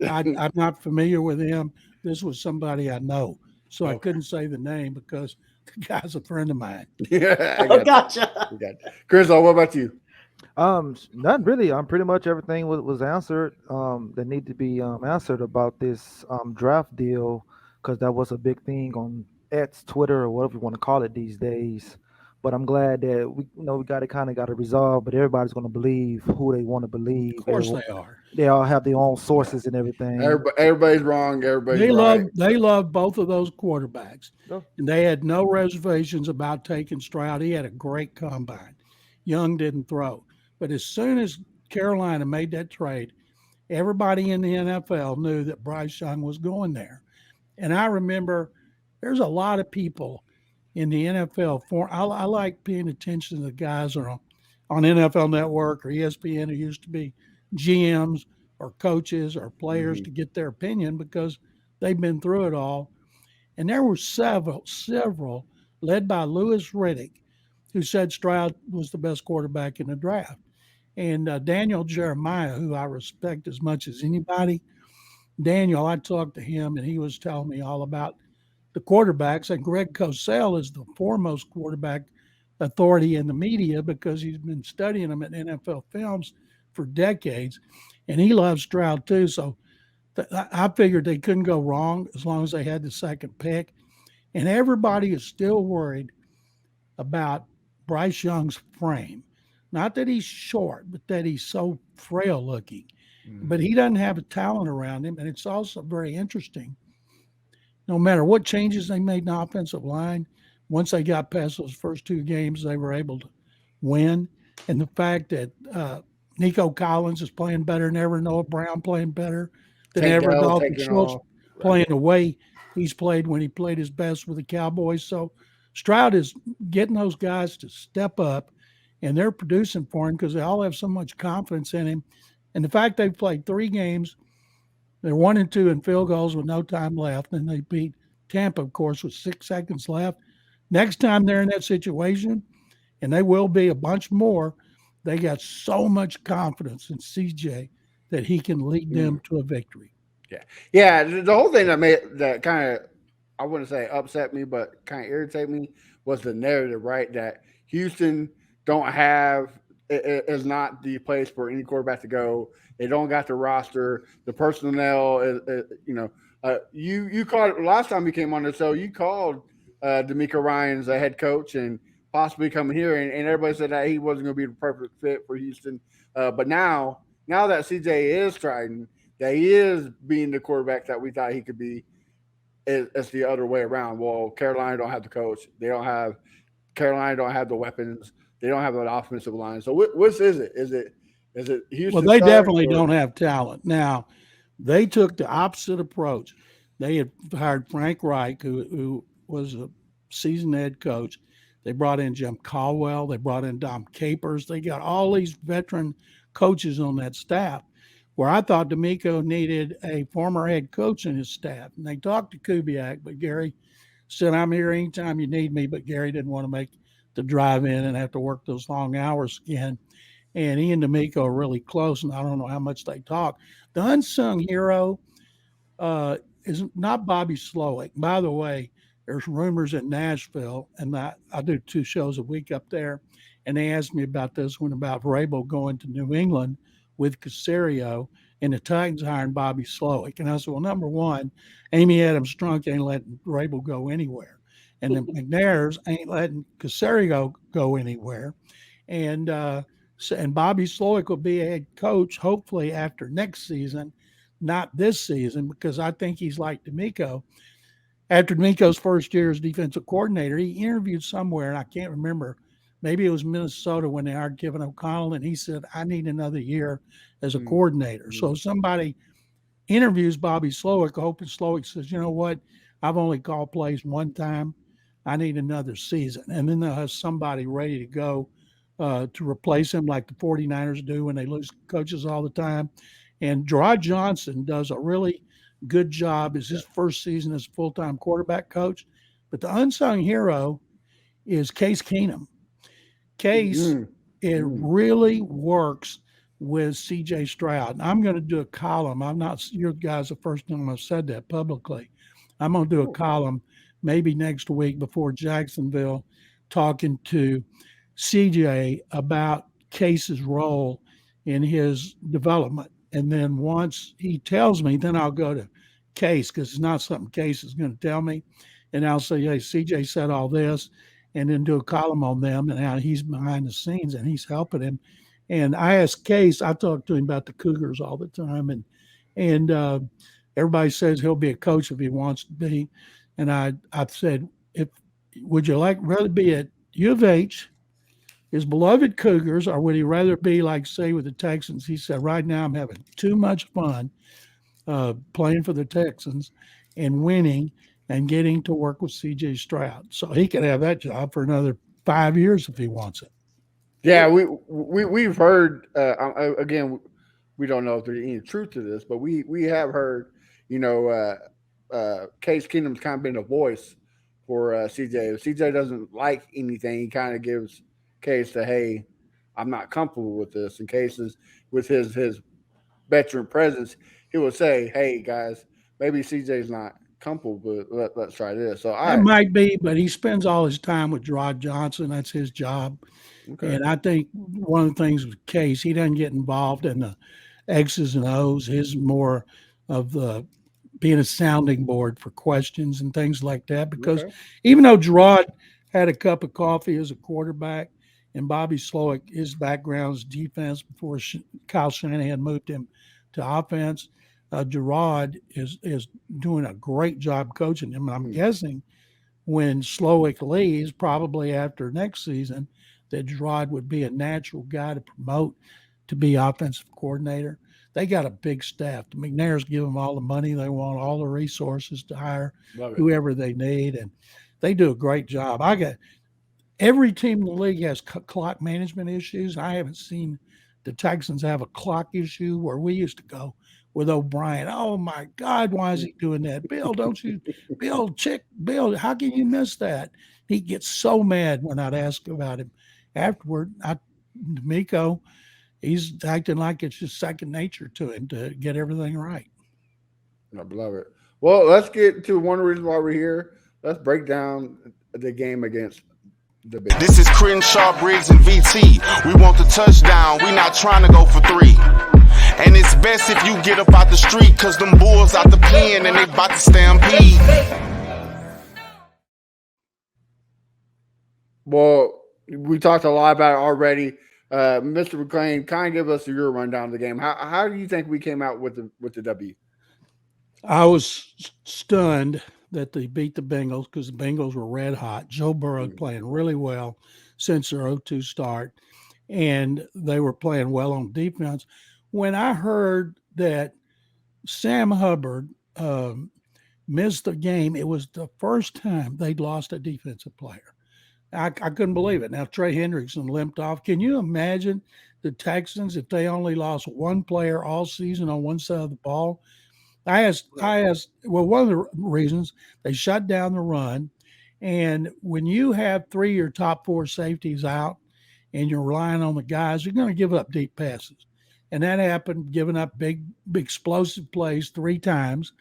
I'm not familiar with him. This was somebody I know. So I couldn't say the name because the guy's a friend of mine. Yeah, Gotcha. Crenshaw, what about you? Not really. Pretty much everything was answered that need to be answered about this draft deal because that was a big thing on X, Twitter, or whatever you want to call it these days. But I'm glad that we got it resolved. But everybody's going to believe who they want to believe. Of course they are. They all have their own sources and everything. Everybody's wrong. Everybody's right. They love both of those quarterbacks, Yeah. and they had no reservations about taking Stroud. He had a great combine. Young didn't throw, but as soon as Carolina made that trade, everybody in the NFL knew that Bryce Young was going there. And I remember there's a lot of people in the NFL. I like paying attention to the guys that are on NFL Network or ESPN who used to be GMs or coaches or players to get their opinion because they've been through it all. And there were several led by Louis Riddick, who said Stroud was the best quarterback in the draft. And Daniel Jeremiah, who I respect as much as anybody, Daniel, I talked to him and he was telling me all about the quarterbacks. And Greg Cosell is the foremost quarterback authority in the media because he's been studying them at NFL Films for decades. And he loves Stroud too. So I figured they couldn't go wrong as long as they had the second pick. And everybody is still worried about Bryce Young's frame. Not that he's short, but that he's so frail looking. But he doesn't have a talent around him. And it's also very interesting. No matter what changes they made in the offensive line, once they got past those first 2 games, they were able to win. And the fact that Nico Collins is playing better than ever, Noah Brown playing better than Tank ever, Dell Dalton taking Schultz off. playing the way he's played when he played his best with the Cowboys. So Stroud is getting those guys to step up, and they're producing for him because they all have so much confidence in him. And the fact they've played 3 games, they're 1-2 in field goals with no time left, and they beat Tampa, of course, with 6 seconds left. Next time they're in that situation, and they will be a bunch more, they got so much confidence in CJ that he can lead them to a victory. Yeah. The whole thing that kind of, I wouldn't say upset me, but kind of irritate me was the narrative, right? That Houston is not the place for any quarterback to go. They don't got the roster. The personnel is you called last time you came on the show. You called D'Amico Ryans a head coach and possibly coming here, and everybody said that he wasn't going to be the perfect fit for Houston. But now that CJ is striding, that he is being the quarterback that we thought he could be, it's the other way around. Well, Carolina don't have the coach. Carolina don't have the weapons. They don't have an offensive line. So which is it? Is it Houston? Well, they definitely don't have talent. Now, they took the opposite approach. They had hired Frank Reich, who was a seasoned head coach. They brought in Jim Caldwell. They brought in Dom Capers. They got all these veteran coaches on that staff, where I thought D'Amico needed a former head coach in his staff. And they talked to Kubiak, but Gary said, I'm here anytime you need me. But Gary didn't want to make the drive in and have to work those long hours again. And he and D'Amico are really close, and I don't know how much they talk. The unsung hero is not Bobby Slowick. By the way, there's rumors in Nashville, and I do 2 shows a week up there, and they asked me about this one, about Vrabel going to New England with Caserio and the Titans hiring Bobby Slowick. And I said, well, number one, Amy Adams Strunk ain't letting Vrabel go anywhere. And the McNairs ain't letting Caserio go anywhere. And Bobby Slowick will be a head coach, hopefully after next season, not this season, because I think he's like D'Amico. After D'Amico's first year as defensive coordinator, he interviewed somewhere, and I can't remember, maybe it was Minnesota when they hired Kevin O'Connell, and he said, I need another year as a coordinator. So somebody interviews Bobby Slowick, hoping Slowick says, you know what, I've only called plays one time. I need another season. And then they'll have somebody ready to go to replace him like the 49ers do when they lose coaches all the time. And Gerard Johnson does a really good job. It's his first season as full-time quarterback coach. But the unsung hero is Case Keenum. Case, it really works with CJ Stroud. And I'm going to do a column. Your guys, the first time I've said that publicly. I'm going to do a column maybe next week before Jacksonville, talking to CJ about Case's role in his development. And then once he tells me, then I'll go to Case, because it's not something Case is going to tell me. And I'll say, hey, CJ said all this, and then do a column on them and how he's behind the scenes and he's helping him. And I asked Case, I talk to him about the Cougars all the time. And everybody says he'll be a coach if he wants to be. And I said, would you rather be at U of H, his beloved Cougars, or would he rather be like, say, with the Texans? He said, right now I'm having too much fun playing for the Texans and winning and getting to work with CJ Stroud. So he could have that job for another 5 years if he wants it. Yeah, we've heard, again, we don't know if there's any truth to this, but we have heard, Case Keenum's kind of been a voice for CJ. If CJ doesn't like anything, he kind of gives Case the, hey, I'm not comfortable with this. And Cases, with his veteran presence, he will say, hey, guys, maybe CJ's not comfortable, but let's try this. So it might be, but he spends all his time with Gerard Johnson. That's his job. Okay. And I think one of the things with Case, he doesn't get involved in the X's and O's. His more of the being a sounding board for questions and things like that. Because even though Gerard had a cup of coffee as a quarterback, and Bobby Slowick, his background is defense before Kyle Shanahan moved him to offense. Gerard is doing a great job coaching him. And I'm guessing when Slowick leaves, probably after next season, that Gerard would be a natural guy to promote to be offensive coordinator. They got a big staff. McNair's give them all the money they want, all the resources to hire whoever they need, and they do a great job. Every team in the league has clock management issues. I haven't seen the Texans have a clock issue where we used to go with O'Brien. Oh my God, why is he doing that? Bill, Bill, how can you miss that? He gets so mad when I'd ask about him afterward. D'Amico, he's acting like it's just second nature to him to get everything right. I love it. Well, let's get to one reason why we're here. Let's break down the game against the Bengals. This is Crenshaw, Briggs, and VT. We want the touchdown. We not trying to go for 3. And it's best if you get up out the street, cause them bulls out the pen and they about to stampede. Well, we talked a lot about it already. Mr. McClain, kind of give us your rundown of the game. How do you think we came out with the W? I was stunned that they beat the Bengals because the Bengals were red hot. Joe Burrow playing really well since their 0-2 start, and they were playing well on defense. When I heard that Sam Hubbard missed the game, it was the first time they'd lost a defensive player. I couldn't believe it. Now, Trey Hendrickson limped off. Can you imagine the Texans if they only lost one player all season on one side of the ball? I asked, well, one of the reasons they shut down the run. And when you have 3 of your top 4 safeties out and you're relying on the guys, you're going to give up deep passes. And that happened, giving up big explosive plays 3 times.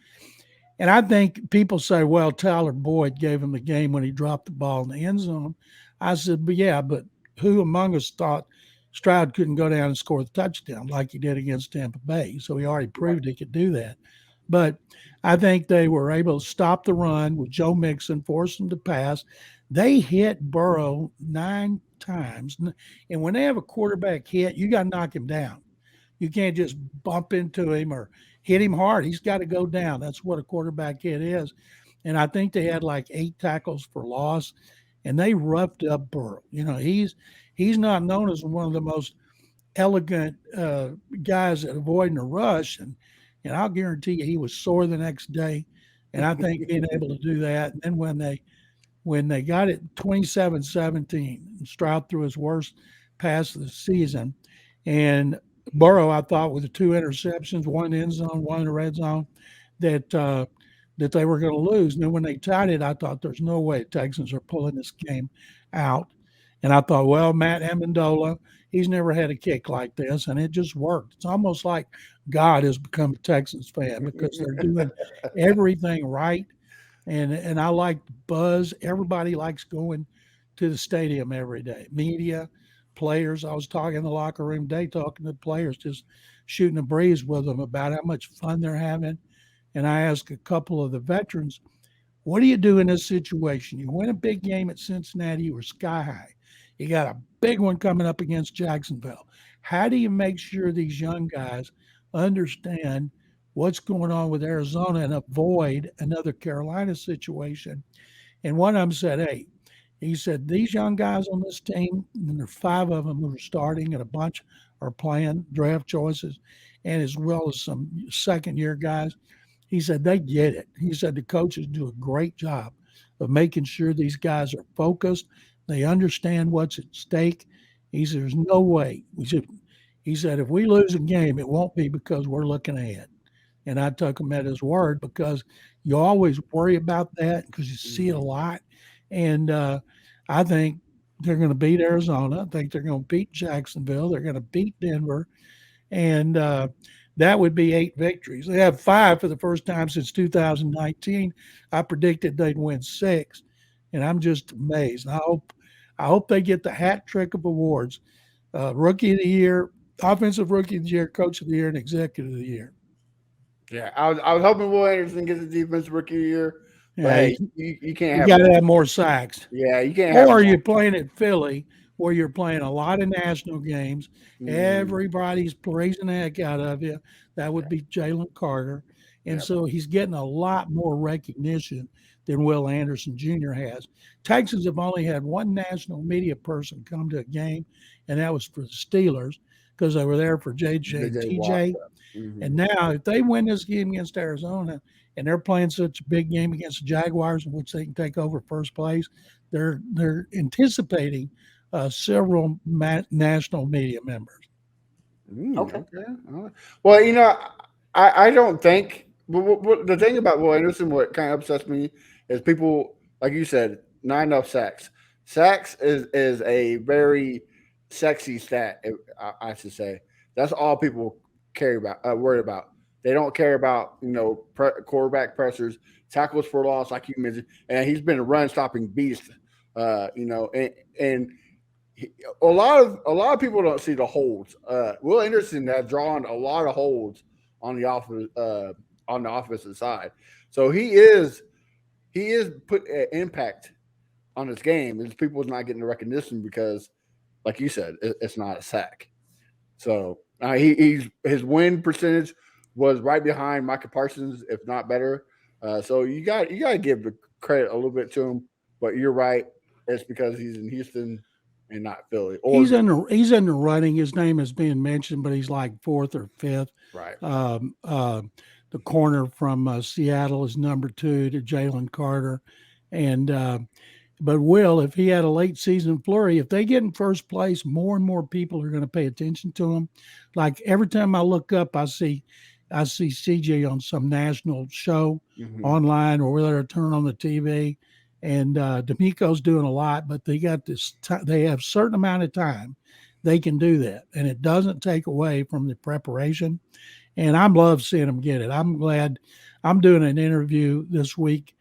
And I think people say, well, Tyler Boyd gave him the game when he dropped the ball in the end zone. I said, but who among us thought Stroud couldn't go down and score the touchdown like he did against Tampa Bay? So he already proved he could do that. But I think they were able to stop the run with Joe Mixon, force him to pass. They hit Burrow 9 times. And when they have a quarterback hit, you got to knock him down. You can't just bump into him or hit him hard. He's got to go down. That's what a quarterback hit is. And I think they had like 8 tackles for loss, and they roughed up Burrow. You know, he's not known as one of the most elegant guys at avoiding a rush, and I'll guarantee you he was sore the next day. And I think being able to do that, and then when they got it 27-17, Stroud threw his worst pass of the season, and Burrow, I thought, with the 2 interceptions, one end zone, one in the red zone, that they were going to lose. And then when they tied it, I thought there's no way the Texans are pulling this game out. And I thought, well, Matt Amendola, he's never had a kick like this, and it just worked. It's almost like God has become a Texans fan because they're doing everything right. And I like the buzz. Everybody likes going to the stadium every day. Media, players. I was talking in the locker room today, talking to players, just shooting a breeze with them about how much fun they're having. And I asked a couple of the veterans, what do you do in this situation? You win a big game at Cincinnati, you were sky high. You got a big one coming up against Jacksonville. How do you make sure these young guys understand what's going on with Arizona and avoid another Carolina situation? And one of them said, hey, he said, these young guys on this team, and there are 5 of them who are starting and a bunch are playing draft choices, and as well as some second-year guys. He said, they get it. He said, the coaches do a great job of making sure these guys are focused. They understand what's at stake. He said, there's no way. He said, if we lose a game, it won't be because we're looking ahead. And I took him at his word because you always worry about that because you see it a lot. And I think they're going to beat Arizona. I think they're going to beat Jacksonville. They're going to beat Denver. And that would be 8 victories. They have 5 for the first time since 2019. I predicted they'd win 6. And I'm just amazed. I hope they get the hat trick of awards. Rookie of the Year, Offensive Rookie of the Year, Coach of the Year, and Executive of the Year. Yeah, I was hoping Will Anderson gets the Defensive Rookie of the Year. But Yeah, hey, you can't you have got to have more sacks. yeah, you can't have Or you're playing at Philly, where you're playing a lot of national games. mm, Everybody's praising the heck out of you. That would be Jalen Carter. And yeah. so he's getting a lot more recognition than Will Anderson Jr. has. Texans have only had one national media person come to a game, and that was for the Steelers because they were there for JJ and JJ Watt. TJ. Mm-hmm. And now, if they win this game against Arizona and they're playing such a big game against the Jaguars, in which they can take over first place, they're anticipating several national media members. Okay. Okay. All right. Well, I don't think the thing about Will Anderson, what kind of upsets me is people, like you said, not enough sacks. Sacks is a very sexy stat, I should say. That's all people care about, worry about. They don't care about quarterback pressures, tackles for loss, like you mentioned, and he's been a run stopping beast. And a lot of people don't see the holds. Will Anderson has drawn a lot of holds on on the offensive side, so he is put an impact on his game. His people's not getting the recognition because, like you said, it's not a sack. So his win percentage was right behind Micah Parsons, if not better. So you got to give the credit a little bit to him. But you're right, it's because he's in Houston and not Philly. Or He's in the running. His name is being mentioned, but he's like fourth or fifth. right, Um, uh, the corner from Seattle is number two to Jalen Carter, and but Will, if he had a late season flurry, if they get in first place, more and more people are going to pay attention to him. Like every time I look up, I see CJ on some national show mm-hmm. online or whether I turn on the TV. And D'Amico's doing a lot, but they got this. They have a certain amount of time they can do that, and it doesn't take away from the preparation. And I love seeing them get it. I'm glad. I'm doing an interview this week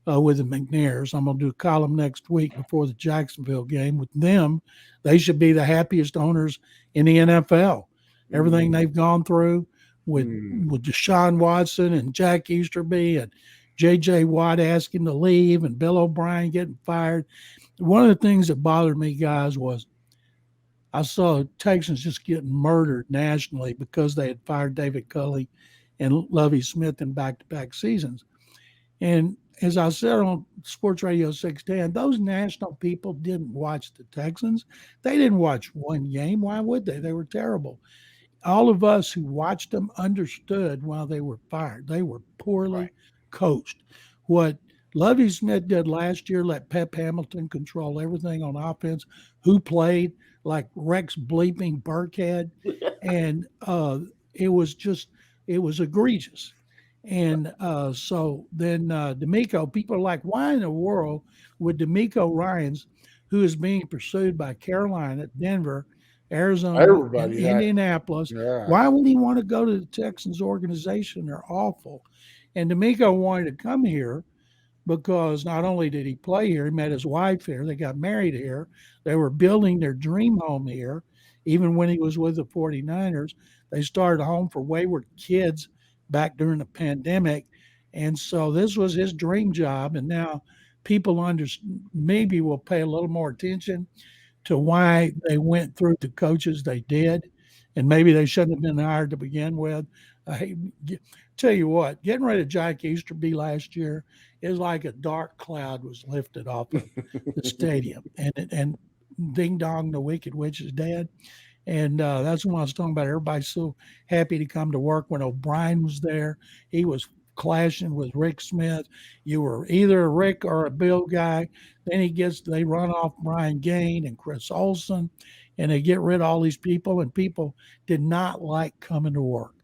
with the McNairs. I'm going to do a column next week before the Jacksonville game with them. They should be the happiest owners in the NFL. Everything Mm-hmm. they've gone through with Mm-hmm. with Deshaun Watson and Jack Easterby and J.J. Watt asking to leave and Bill O'Brien getting fired. One of the things that bothered me, guys, was I saw Texans just getting murdered nationally because they had fired David Culley and Lovie Smith in back-to-back seasons. And as I said on Sports Radio 610, those national people didn't watch the Texans. They didn't watch one game. Why would they? They were terrible. All of us who watched them understood why they were fired. They were poorly Right. coached. What Lovie Smith did last year, let Pep Hamilton control everything on offense, who played like Rex bleeping Burkhead. And it was egregious. And so then D'Amico, people are like, why in the world would D'Amico Ryans, who is being pursued by Carolina, Denver, Arizona, and Everybody that Indianapolis, yeah. why would he want to go to the Texans organization? They're awful. And D'Amico wanted to come here because not only did he play here, he met his wife here, they got married here, they were building their dream home here. Even when he was with the 49ers, they started a home for wayward kids back during the pandemic. And so this was his dream job. And now people maybe will pay a little more attention to why they went through the coaches they did. And maybe they shouldn't have been hired to begin with. I tell you what, getting rid of Jack Easterby last year is like a dark cloud was lifted off of the stadium. And ding dong, the wicked witch is dead. And that's what I was talking about. Everybody's so happy to come to work. When O'Brien was there, he was clashing with Rick Smith. You were either a Rick or a Bill guy. Then they run off Brian Gain and Chris Olsen, and they get rid of all these people. And people did not like coming to work.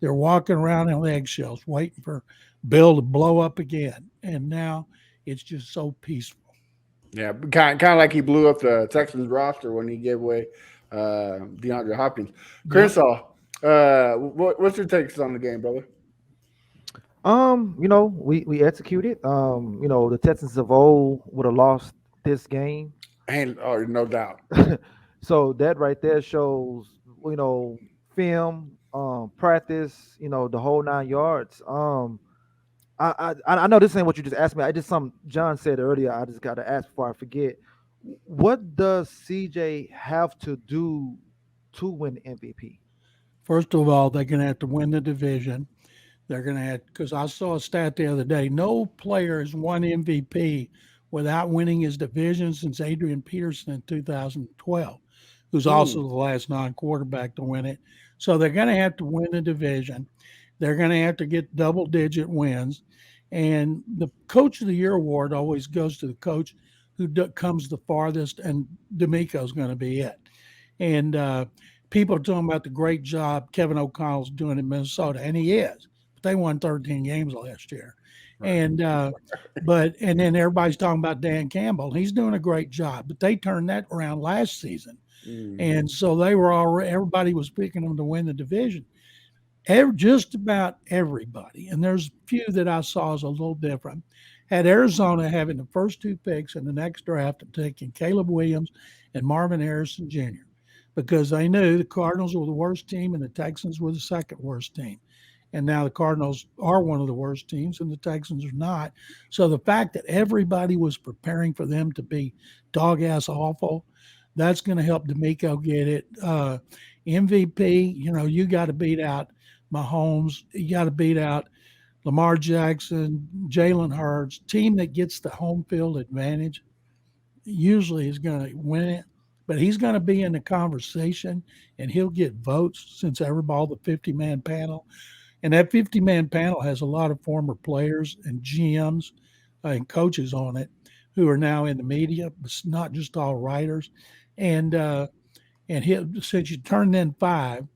They're walking around on eggshells, waiting for Bill to blow up again. And now it's just so peaceful. Yeah, kind of like he blew up the Texans roster when he gave away DeAndre Hopkins. Yep. Crenshaw, what's your takes on the game, brother? We executed. The Texans of old would have lost this game. And no doubt. So that right there shows, film, practice, the whole 9 yards. I know this ain't what you just asked me. I just something John said earlier. I just got to ask before I forget. What does CJ have to do to win MVP? First of all, they're going to have to win the division. They're going to have, because I saw a stat the other day, no player has won MVP without winning his division since Adrian Peterson in 2012, who's also the last non-quarterback to win it. So they're going to have to win the division. They're going to have to get double-digit wins. And the Coach of the Year award always goes to the coach who comes the farthest, and D'Amico's going to be it. And people are talking about the great job Kevin O'Connell's doing in Minnesota, and he is. But they won 13 games last year. Right. And and then everybody's talking about Dan Campbell. He's doing a great job, but they turned that around last season. And so they were already, everybody was picking them to win the division. Just about everybody, and there's a few that I saw as a little different, had Arizona having the first two picks in the next draft and taking Caleb Williams and Marvin Harrison Jr. because they knew the Cardinals were the worst team and the Texans were the second worst team. And now the Cardinals are one of the worst teams and the Texans are not. So the fact that everybody was preparing for them to be dog-ass awful, that's going to help D'Amico get it. MVP, you got to beat out Mahomes. You got to beat out Lamar Jackson, Jalen Hurts. Team that gets the home field advantage usually is going to win it. But he's going to be in the conversation, and he'll get votes since everybody, the 50-man panel. And that 50-man panel has a lot of former players and GMs and coaches on it who are now in the media, but not just all writers. And since you turned in 5,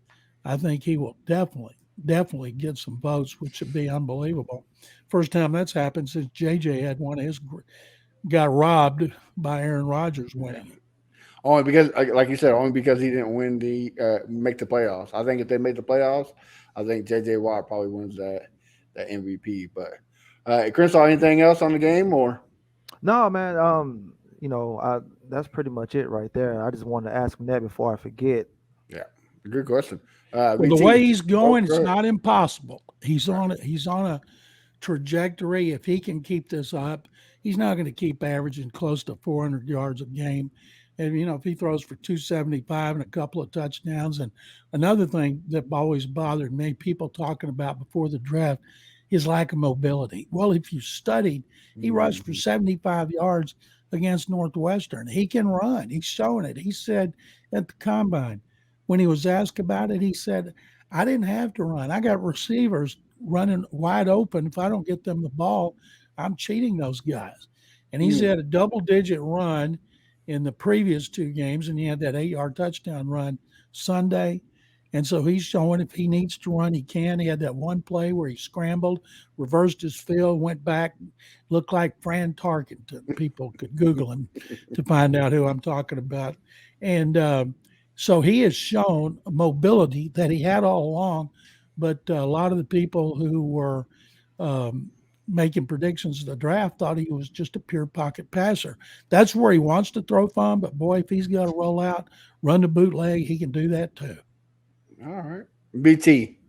I think he will definitely get some votes, which would be unbelievable. First time that's happened since JJ had one of his got robbed by Aaron Rodgers winning. Only because, like you said, only because he didn't win make the playoffs. I think if they made the playoffs, I think JJ Watt probably wins that MVP. But Crenshaw, anything else on the game or? No, man. That's pretty much it right there. I just wanted to ask him that before I forget. Yeah, good question. Well, the way he's going, it's not impossible. He's on a trajectory. If he can keep this up, he's not going to keep averaging close to 400 yards a game. And, if he throws for 275 and a couple of touchdowns. And another thing that always bothered me, people talking about before the draft, his lack of mobility. Well, if you studied, he rushed for 75 yards against Northwestern. He can run. He's showing it. He said at the combine, when he was asked about it, he said, I didn't have to run. I got receivers running wide open. If I don't get them the ball, I'm cheating those guys. And he's had a double-digit run in the previous 2 games, and he had that 8-yard touchdown run Sunday. And so he's showing if he needs to run, he can. He had that one play where he scrambled, reversed his field, went back, looked like Fran Tarkenton. People could Google him to find out who I'm talking about. And so he has shown mobility that he had all along, but a lot of the people who were making predictions of the draft thought he was just a pure pocket passer. That's where he wants to throw from, but boy, if he's got to roll out, run the bootleg, he can do that too. All right. BT.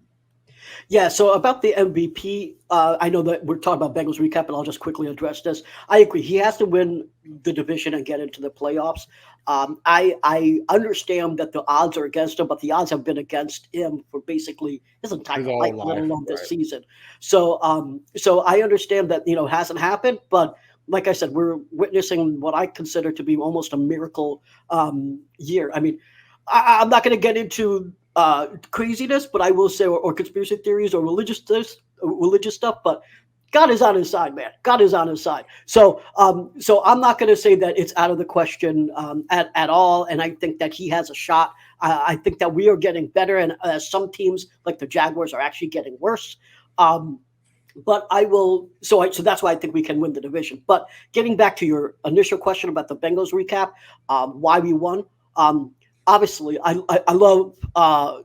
Yeah, so about the MVP, I know that we're talking about Bengals recap, and I'll just quickly address this. I agree. He has to win the division and get into the playoffs. I understand that the odds are against him, but the odds have been against him for basically his entire life, let alone this season. So I understand that, it hasn't happened, but like I said, we're witnessing what I consider to be almost a miracle year. I mean, I'm not going to get into craziness, but I will say, or conspiracy theories or religious stuff, but God is on his side, man. God is on his side. So I'm not going to say that it's out of the question at all. And I think that he has a shot. I think that we are getting better, and some teams like the Jaguars are actually getting worse. But I will. So that's why I think we can win the division. But getting back to your initial question about the Bengals recap, why we won. Obviously, I love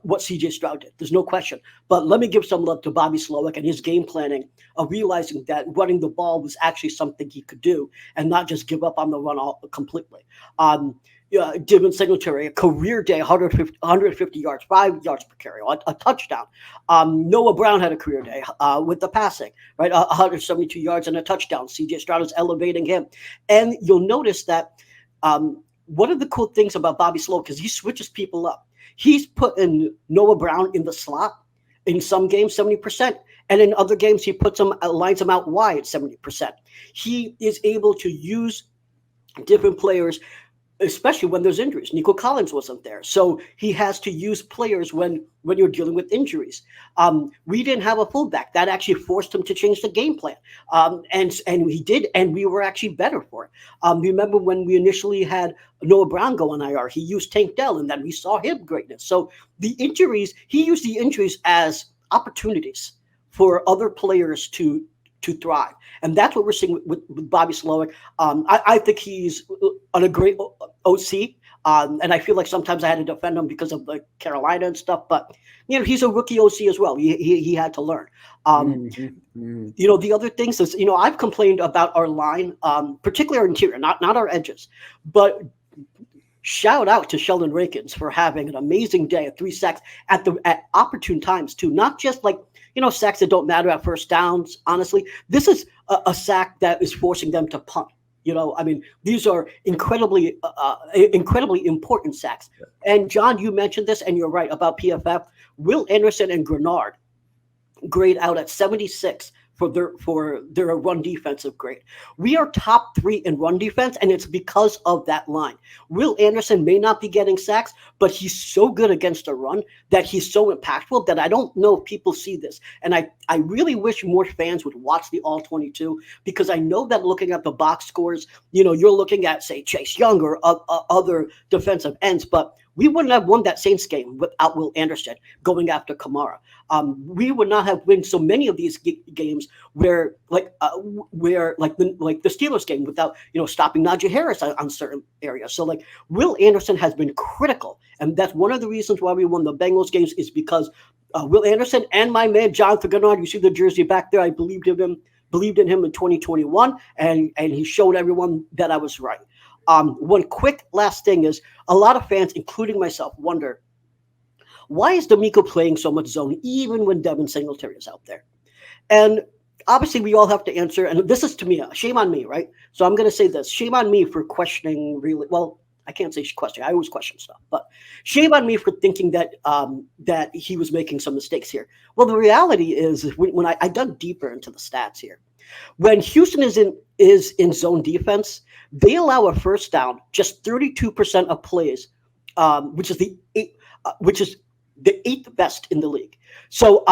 what CJ Stroud did. There's no question. But let me give some love to Bobby Slowick and his game planning of realizing that running the ball was actually something he could do and not just give up on the run completely. Devin Singletary, a career day, 150 yards, 5 yards per carry, a touchdown. Noah Brown had a career day with the passing, right? 172 yards and a touchdown. CJ Stroud is elevating him. And you'll notice that one of the cool things about Bobby Slowick is he switches people up. He's putting Noah Brown in the slot in some games, 70%. And in other games, he puts him, lines him out wide, 70%. He is able to use different players, especially when there's injuries. Nico Collins wasn't there. So he has to use players when you're dealing with injuries. We didn't have a fullback. That actually forced him to change the game plan. And he did, and we were actually better for it. Remember when we initially had Noah Brown go on IR, he used Tank Dell, and then we saw him greatness. So the injuries, he used the injuries as opportunities for other players to thrive. And that's what we're seeing with Bobby Slowick. I think he's on a great OC. And I feel like sometimes I had to defend him because of the Carolina and stuff. But, he's a rookie OC as well. He had to learn. The other things is, I've complained about our line, particularly our interior, not our edges. But shout out to Sheldon Rankins for having an amazing day at 3 sacks at opportune times, too. Not just like, sacks that don't matter at first downs. Honestly, this is a sack that is forcing them to punt. These are incredibly important sacks. And John, you mentioned this, and you're right about PFF. Will Anderson and Grenard grade out at 76 for their run defensive grade. We are top 3 in run defense, and it's because of that line. Will Anderson may not be getting sacks, but he's so good against the run that he's so impactful that I don't know if people see this. And I really wish more fans would watch the All 22, because I know that looking at the box scores, you're looking at, say, Chase Young or other defensive ends, but we wouldn't have won that Saints game without Will Anderson going after Kamara. We would not have won so many of these games where the Steelers game without stopping Najee Harris on certain areas. So Will Anderson has been critical, and that's one of the reasons why we won the Bengals games is because Will Anderson and my man Jonathan Grenard. You see the jersey back there. I believed in him in 2021, and he showed everyone that I was right. One quick last thing is a lot of fans, including myself, wonder, why is D'Amico playing so much zone even when Devin Singletary is out there? And obviously we all have to answer, and this is, to me, shame on me, right? So I'm going to say this, shame on me for questioning I can't say question. I always question stuff, but shame on me for thinking that that he was making some mistakes here. Well, the reality is when I dug deeper into the stats here, when Houston is in zone defense, they allow a first down just 32% of plays, which is the 8th best in the league. So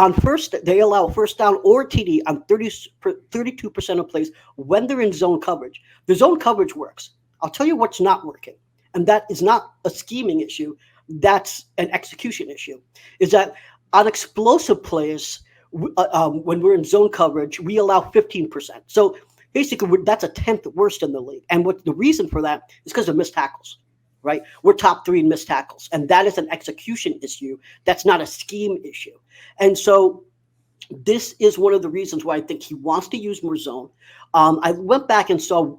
they allow a first down or TD on 32% of plays when they're in zone coverage. The zone coverage works. I'll tell you what's not working, and that is not a scheming issue. That's an execution issue. Is that on explosive plays, when we're in zone coverage, we allow 15%. So basically, that's a 10th worst in the league. And what the reason for that is because of missed tackles, right? We're top 3 in missed tackles. And that is an execution issue. That's not a scheme issue. And so this is one of the reasons why I think he wants to use more zone. I went back and saw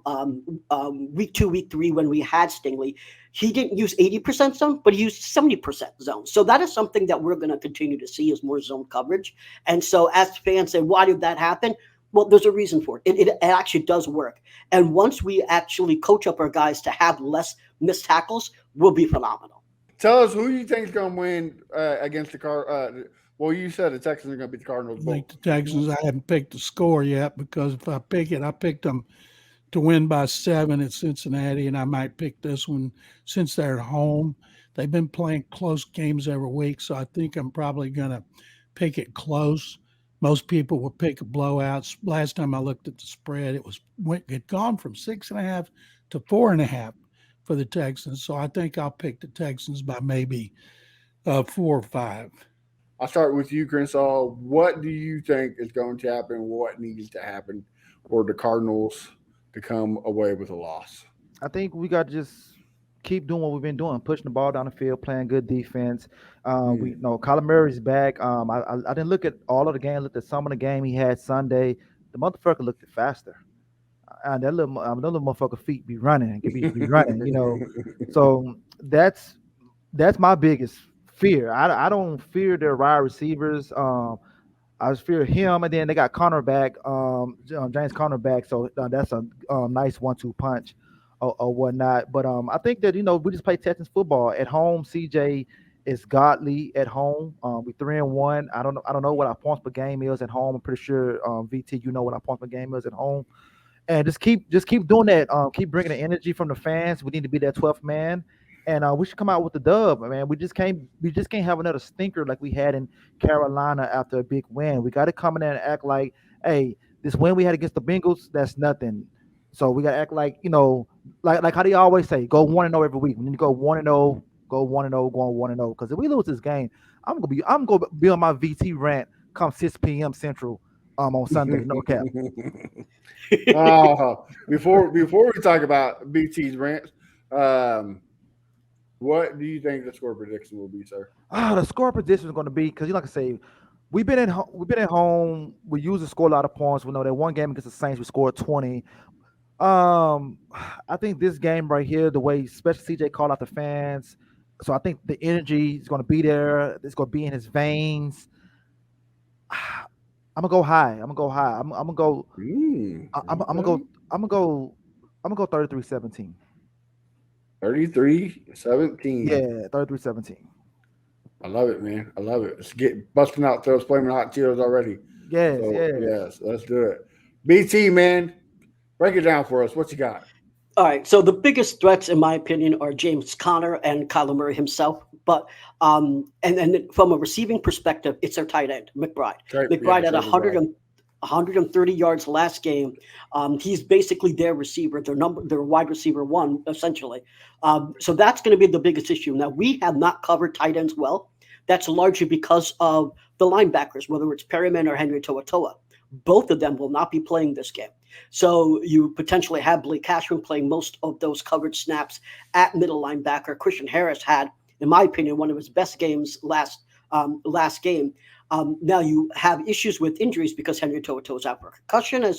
week 2, week 3 when we had Stingley. He didn't use 80% zone, but he used 70% zone. So that is something that we're going to continue to see is more zone coverage. And so as fans say, why did that happen? Well, there's a reason for it. It actually does work. And once we actually coach up our guys to have less missed tackles, we'll be phenomenal. Tell us who you think is going to win against the Cardinals. Well, you said the Texans are going to beat the Cardinals. I think the Texans, I haven't picked the score yet, because if I pick it, I picked them to win by 7 at Cincinnati, and I might pick this one since they're at home. They've been playing close games every week, so I think I'm probably going to pick it close. Most people will pick a blowout. Last time I looked at the spread, it had gone from 6.5 to 4.5 for the Texans. So I think I'll pick the Texans by maybe 4 or 5. I'll start with you, Crenshaw. What do you think is going to happen? What needs to happen for the Cardinals to come away with a loss? I think we got to just keep doing what we've been doing, pushing the ball down the field, playing good defense. We know Kyler Murray's back. I didn't look at all of the game. I looked at some of the game he had Sunday. The motherfucker looked faster. that little motherfucker feet be running, be running, So that's my biggest fear. I don't fear their wide receivers. I just fear him, and then they got cornerback, James cornerback. So that's a nice 1-2 punch or whatnot. But I think that we just play Texans football at home. CJ is godly at home. We 3-1. I don't know what our points per game is at home. I'm pretty sure VT, what our points per game is at home. And just keep doing that. Keep bringing the energy from the fans. We need to be that 12th man, and we should come out with the dub, man. We just can't have another stinker like we had in Carolina after a big win. We got to come in there and act like, hey, this win we had against the Bengals, that's nothing. So we got to act like like how they always say, go 1-0 every week. We need to go 1-0, go 1-0, going 1-0. Because if we lose this game, I'm gonna be on my VT rant come 6 p.m. Central on Sunday. No cap. Before we talk about BT's rants, what do you think the score prediction will be, sir? The score prediction is going to be because like I say, we've been at home. We usually score a lot of points. We know that one game against the Saints we scored 20. I think this game right here, the way especially CJ called out the fans, so I think the energy is going to be there. It's going to be in his veins. I'm gonna go high. I'm gonna go. I'm gonna go. I'm gonna go 33-17. 33-17. Yeah, 33-17. I love it, man. I love it. Let's get busting out those flaming hot Cheetos already. Yes, Yes, let's do it. BT, man, break it down for us. What you got? All right. So the biggest threats, in my opinion, are James Conner and Kyler Murray himself. But and from a receiving perspective, it's their tight end, McBride. McBride had 130 yards last game. He's basically their receiver, their wide receiver one, essentially. So that's going to be the biggest issue. Now, we have not covered tight ends well. That's largely because of the linebackers, whether it's Perryman or Henry To'oTo'o. Both of them will not be playing this game. So you potentially have Blake Cashman playing most of those covered snaps at middle linebacker. Christian Harris had, in my opinion, one of his best games last game. Now you have issues with injuries because Henry To'oTo'o is out for concussion,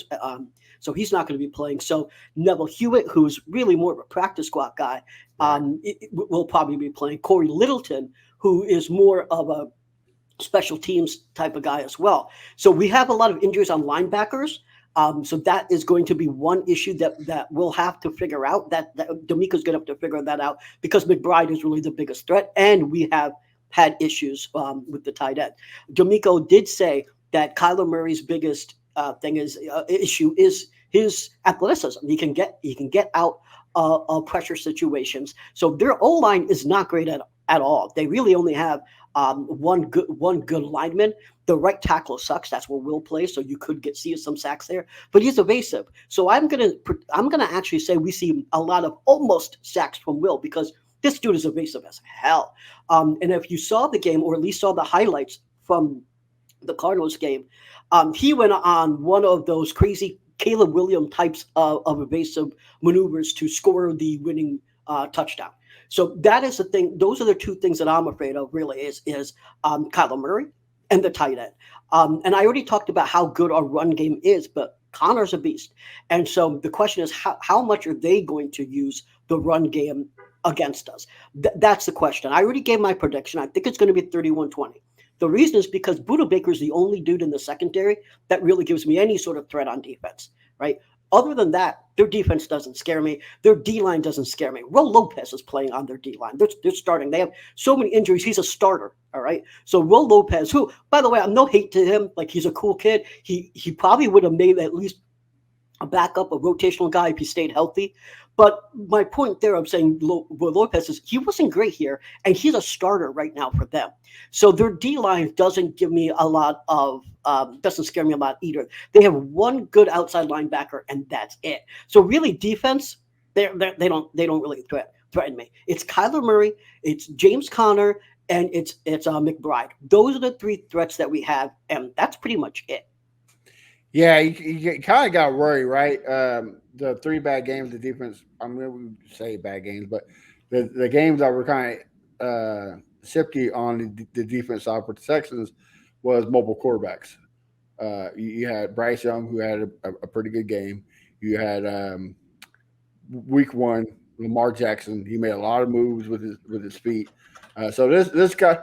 so he's not going to be playing. So Neville Hewitt, who's really more of a practice squad guy, will probably be playing. Corey Littleton, who is more of a special teams type of guy as well. So we have a lot of injuries on linebackers. So that is going to be one issue that we'll have to figure out. That D'Amico's going to have to figure that out because McBride is really the biggest threat, and we have had issues with the tight end. D'Amico did say that Kyler Murray's biggest issue is his athleticism. He can get out of pressure situations. So their O-line is not great at all. They really only have one good lineman. The right tackle sucks. That's where Will plays, so you could see some sacks there. But he's evasive. So I'm gonna actually say we see a lot of almost sacks from Will because this dude is evasive as hell. And if you saw the game or at least saw the highlights from the Cardinals game, he went on one of those crazy Caleb Williams types of evasive maneuvers to score the winning touchdown. So that is the thing. Those are the two things that I'm afraid of. Really, is Kyler Murray and the tight end. And I already talked about how good our run game is, but Connor's a beast. And so the question is, how much are they going to use the run game against us? That's the question. I already gave my prediction. I think it's going to be 31-20. The reason is because Budda Baker is the only dude in the secondary that really gives me any sort of threat on defense, right? Other than that, their defense doesn't scare me. Their D-line doesn't scare me. Ro Lopez is playing on their D-line. They're starting. They have so many injuries. He's a starter, all right? So Ro Lopez, who, by the way, I'm no hate to him. Like, he's a cool kid. He probably would have made at least a backup, a rotational guy if he stayed healthy. But my point there, I'm saying Lopez is he wasn't great here, and he's a starter right now for them. So their D-line doesn't give me a lot of doesn't scare me a lot either. They have one good outside linebacker, and that's it. So really, defense, they don't really threaten me. It's Kyler Murray, it's James Conner, and it's McBride. Those are the three threats that we have, and that's pretty much it. Yeah, you kind of got worried, right? The three bad games, the defense, I'm going to say bad games, but the games that were kind of shifty on the defense side for the Texans was mobile quarterbacks. You had Bryce Young, who had a pretty good game. You had week 1, Lamar Jackson. He made a lot of moves with his feet. So this guy,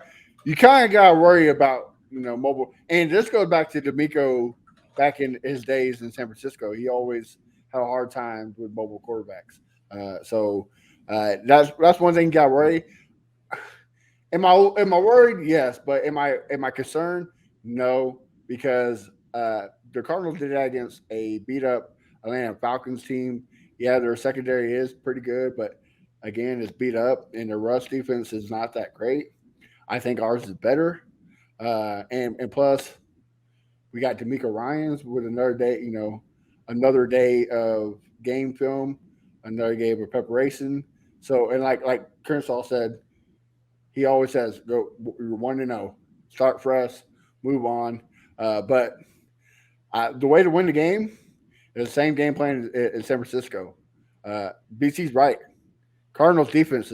you kind of got to worry about mobile. And this goes back to D'Amico back in his days in San Francisco. He always had a hard time with mobile quarterbacks. So that's one thing you got to worry. Am I worried? Yes, but am I concerned? No, because the Cardinals did that against a beat up Atlanta Falcons team. Yeah, their secondary is pretty good, but again, it's beat up, and their rush defense is not that great. I think ours is better, and plus we got D'Amico Ryans with another day of game film, another day of preparation. So, and like Kershaw said, he always says, "Go, you're 1-0, start fresh, move on." But the way to win the game is the same game plan in San Francisco. BC's right. Cardinals defense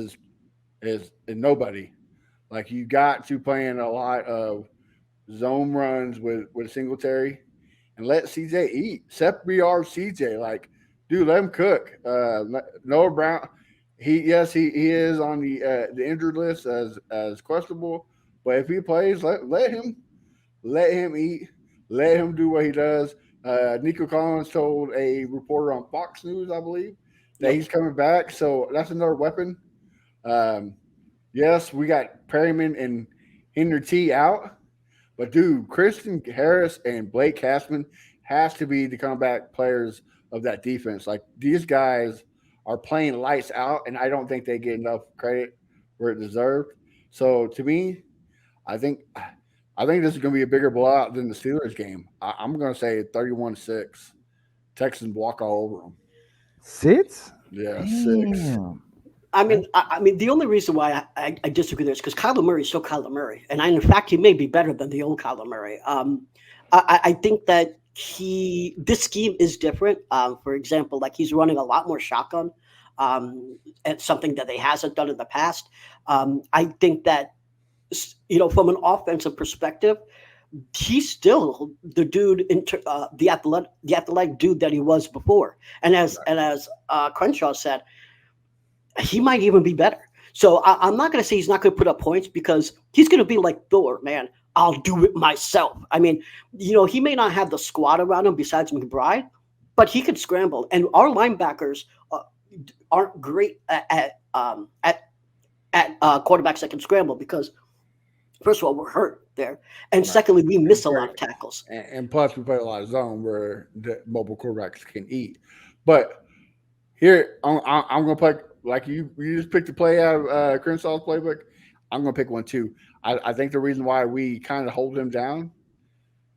is nobody. Like, you got to play in a lot of zone runs with Singletary and let CJ eat. Separate CJ. Like, dude, let him cook. Noah Brown. He is on the injured list as questionable, but if he plays, let him eat, let him do what he does. Nico Collins told a reporter on Fox News, I believe, that he's coming back, so that's another weapon. Yes, we got Perryman and Henry T out, but dude, Christian Harris and Blake Cashman has to be the comeback players of that defense. Like, these guys are playing lights out, and I don't think they get enough credit where it deserved. So to me, I think this is going to be a bigger blowout than the Steelers game. I'm going to say 31-6. Texans walk all over them. 6? Yeah, Damn. 6. I mean, the only reason why I disagree with this is because Kyler Murray is still Kyler Murray, and in fact, he may be better than the old Kyler Murray. I think that this scheme is different. For example, like, he's running a lot more shotgun. It's something that they hasn't done in the past. I think that, from an offensive perspective, he's still the dude, the athletic dude that he was before. And as Crenshaw said, he might even be better. So I'm not going to say he's not going to put up points, because he's going to be like Thor, man. I'll do it myself. I mean, he may not have the squad around him besides McBride, but he could scramble. And our linebackers aren't great at quarterbacks that can scramble, because first of all, we're hurt there, and secondly, we miss a lot of tackles. And plus, we play a lot of zone where the mobile quarterbacks can eat. But here, I'm going to play like you just picked the play out of Crenshaw's playbook. I'm going to pick one too. I think the reason why we kind of hold him down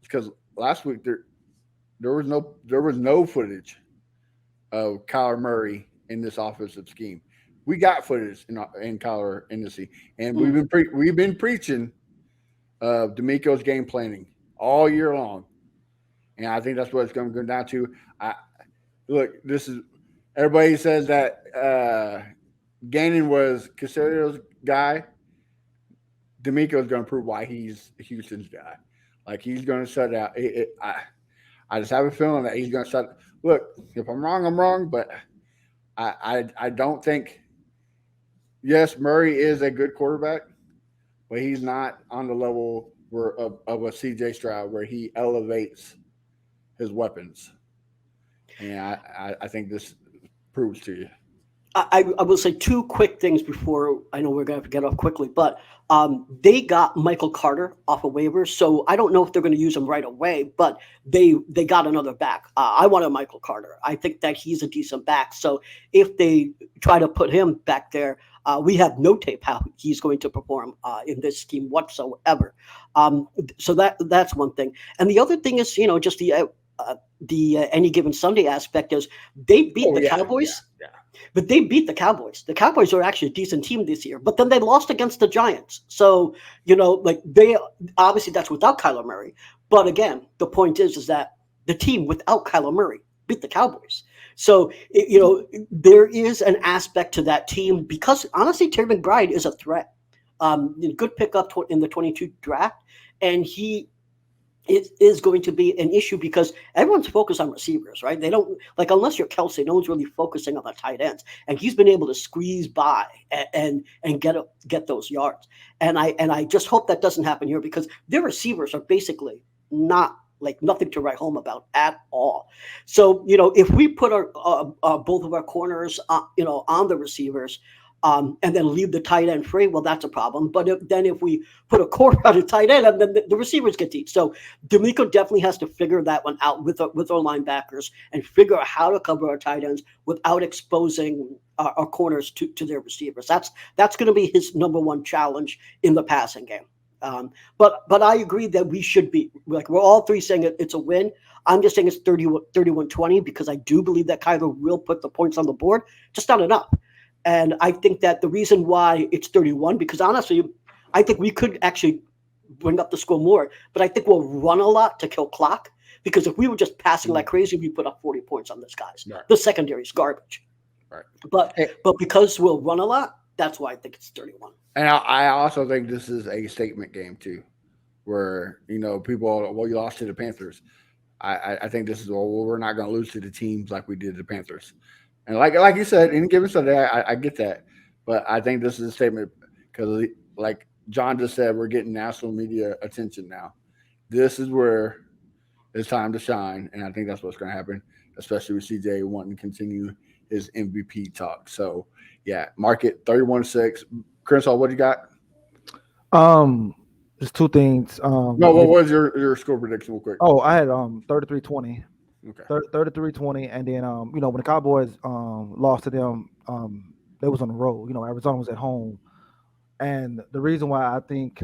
is because last week there was no footage of Kyler Murray in this offensive scheme. We got footage in Kyler in the scheme, and we've been preaching D'Amico's game planning all year long, and I think that's what it's going to go down to. This is everybody says that Gannon was Casario's guy. D'Amico's going to prove why he's Houston's guy. Like, he's going to shut out. I just have a feeling that he's going to shut. Look, if I'm wrong, I'm wrong, but I don't think. Yes, Murray is a good quarterback, but he's not on the level of a CJ Stroud where he elevates his weapons. And I think this proves to you. I will say two quick things before I know we're going to have to get off quickly, but they got Michael Carter off of waivers, so I don't know if they're going to use him right away, but they got another back. I wanted Michael Carter. I think that he's a decent back, so if they try to put him back there, we have no tape how he's going to perform in this scheme whatsoever. So that's one thing. And the other thing is, just the any given Sunday aspect is they beat the Cowboys. Yeah. But they beat the Cowboys. The Cowboys are actually a decent team this year, but then they lost against the Giants. So, they obviously that's without Kyler Murray. But again, the point is that the team without Kyler Murray beat the Cowboys. So, there is an aspect to that team because honestly, Terry McBride is a threat. Good pickup in the 22 draft, and he it is going to be an issue because everyone's focused on receivers, right? They don't like, unless you're Kelsey, no one's really focusing on the tight ends, and he's been able to squeeze by and get those yards. And I just hope that doesn't happen here because their receivers are basically not like nothing to write home about at all. So, if we put our both of our corners, on the receivers, and then leave the tight end free, well, that's a problem. But if we put a corner on a tight end, and then the receivers get each. So D'Amico definitely has to figure that one out with our linebackers and figure out how to cover our tight ends without exposing our corners to their receivers. That's going to be his number one challenge in the passing game. But I agree that we should be like, we're all three saying it's a win. I'm just saying it's 31-20 because I do believe that Kyler will put the points on the board, just not enough. And I think that the reason why it's 31, because honestly, I think we could actually bring up the score more, but I think we'll run a lot to kill clock because if we were just passing like crazy, we put up 40 points on this guys. Right. The secondary is garbage. Right. But because we'll run a lot, that's why I think it's 31. And I also think this is a statement game too, where, people, you lost to the Panthers. I think this is, we're not going to lose to the teams like we did the Panthers. And like you said, any given Sunday, I get that. But I think this is a statement because, like John just said, we're getting national media attention now. This is where it's time to shine. And I think that's what's going to happen, especially with CJ wanting to continue his MVP talk. So, yeah, mark it 31-6. Crenshaw, what do you got? Just two things. What was your score prediction real quick? Oh, I had 33-20. Okay. 33-20, and then when the Cowboys lost to them, they was on the road. Arizona was at home, and the reason why I think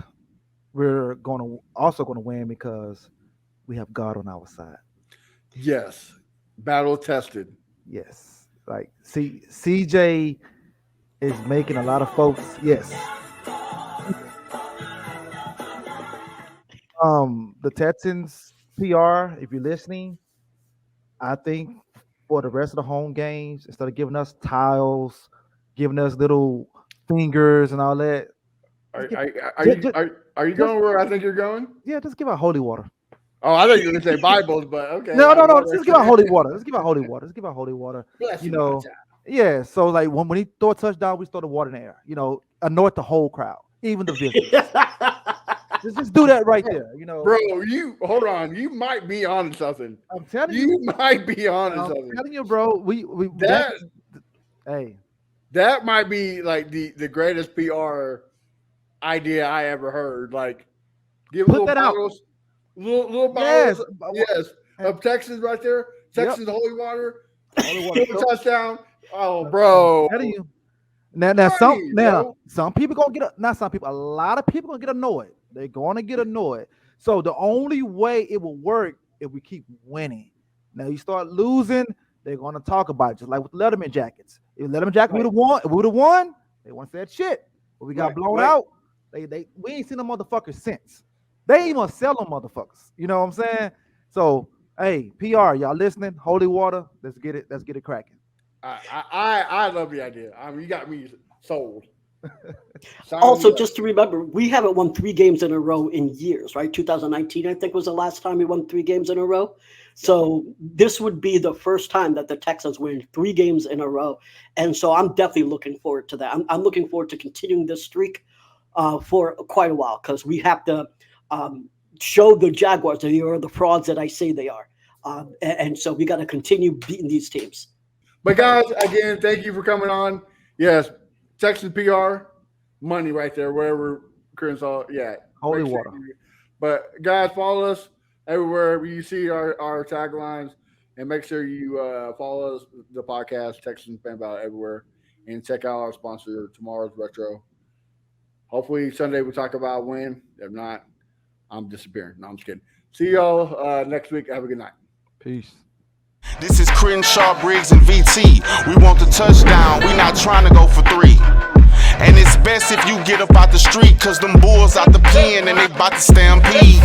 we're also going to win because we have God on our side. Yes, battle tested. Yes, like CJ is making a lot of folks. Yes. The Texans PR, if you're listening, I think for the rest of the home games, instead of giving us tiles, giving us little fingers and all that. Are you going where I think you're going? Yeah, just give out holy water. Oh, I thought you were going to say Bibles, but okay. No. Just give out holy water. Let's give out holy water. Yeah. So like when he throw a touchdown, we throw the water in the air. Anoint the whole crowd, even the visitors. Just do that right there, Bro, hold on. You might be on something. I'm telling you. You might be on something. I'm telling you, bro. That might be like the greatest PR idea I ever heard. Like, give put that bottles, out. Little bottles. Yes. Of Texas right there. Texas holy water. Touchdown. Oh, bro. I'm telling you. Some people gonna get a lot of people gonna get annoyed. They're gonna get annoyed. So the only way it will work if we keep winning. Now you start losing, they're gonna talk about it, just like with Letterman jackets. If Letterman jacket would have won, they wouldn't say shit. But we got blown out. We ain't seen them motherfuckers since. They ain't even sell them motherfuckers. You know what I'm saying? So hey, PR, y'all listening? Holy water, let's get it cracking. I love the idea. You got me sold. Also, just to remember, we haven't won 3 games in a row in years, right? 2019, I think, was the last time we won 3 games in a row. So this would be the first time that the Texans win 3 games in a row. And so I'm definitely looking forward to that. I'm looking forward to continuing this streak for quite a while because we have to show the Jaguars that they are the frauds that I say they are. And so we got to continue beating these teams. But guys, again, thank you for coming on. Yes, Texas PR, money right there, wherever Crenshaw, holy water. But guys, follow us everywhere you see our taglines, and make sure you follow us, the podcast, Texans Fan Battle, everywhere, and check out our sponsor, Tomorrow's Retro. Hopefully Sunday we'll talk about win. If not, I'm disappearing. No, I'm just kidding. See y'all next week. Have a good night. Peace. This is Crenshaw, Briggs, and VT. We want the touchdown. We not trying to go for 3. And it's best if you get up out the street, cause them bulls out the pen and they about to stampede.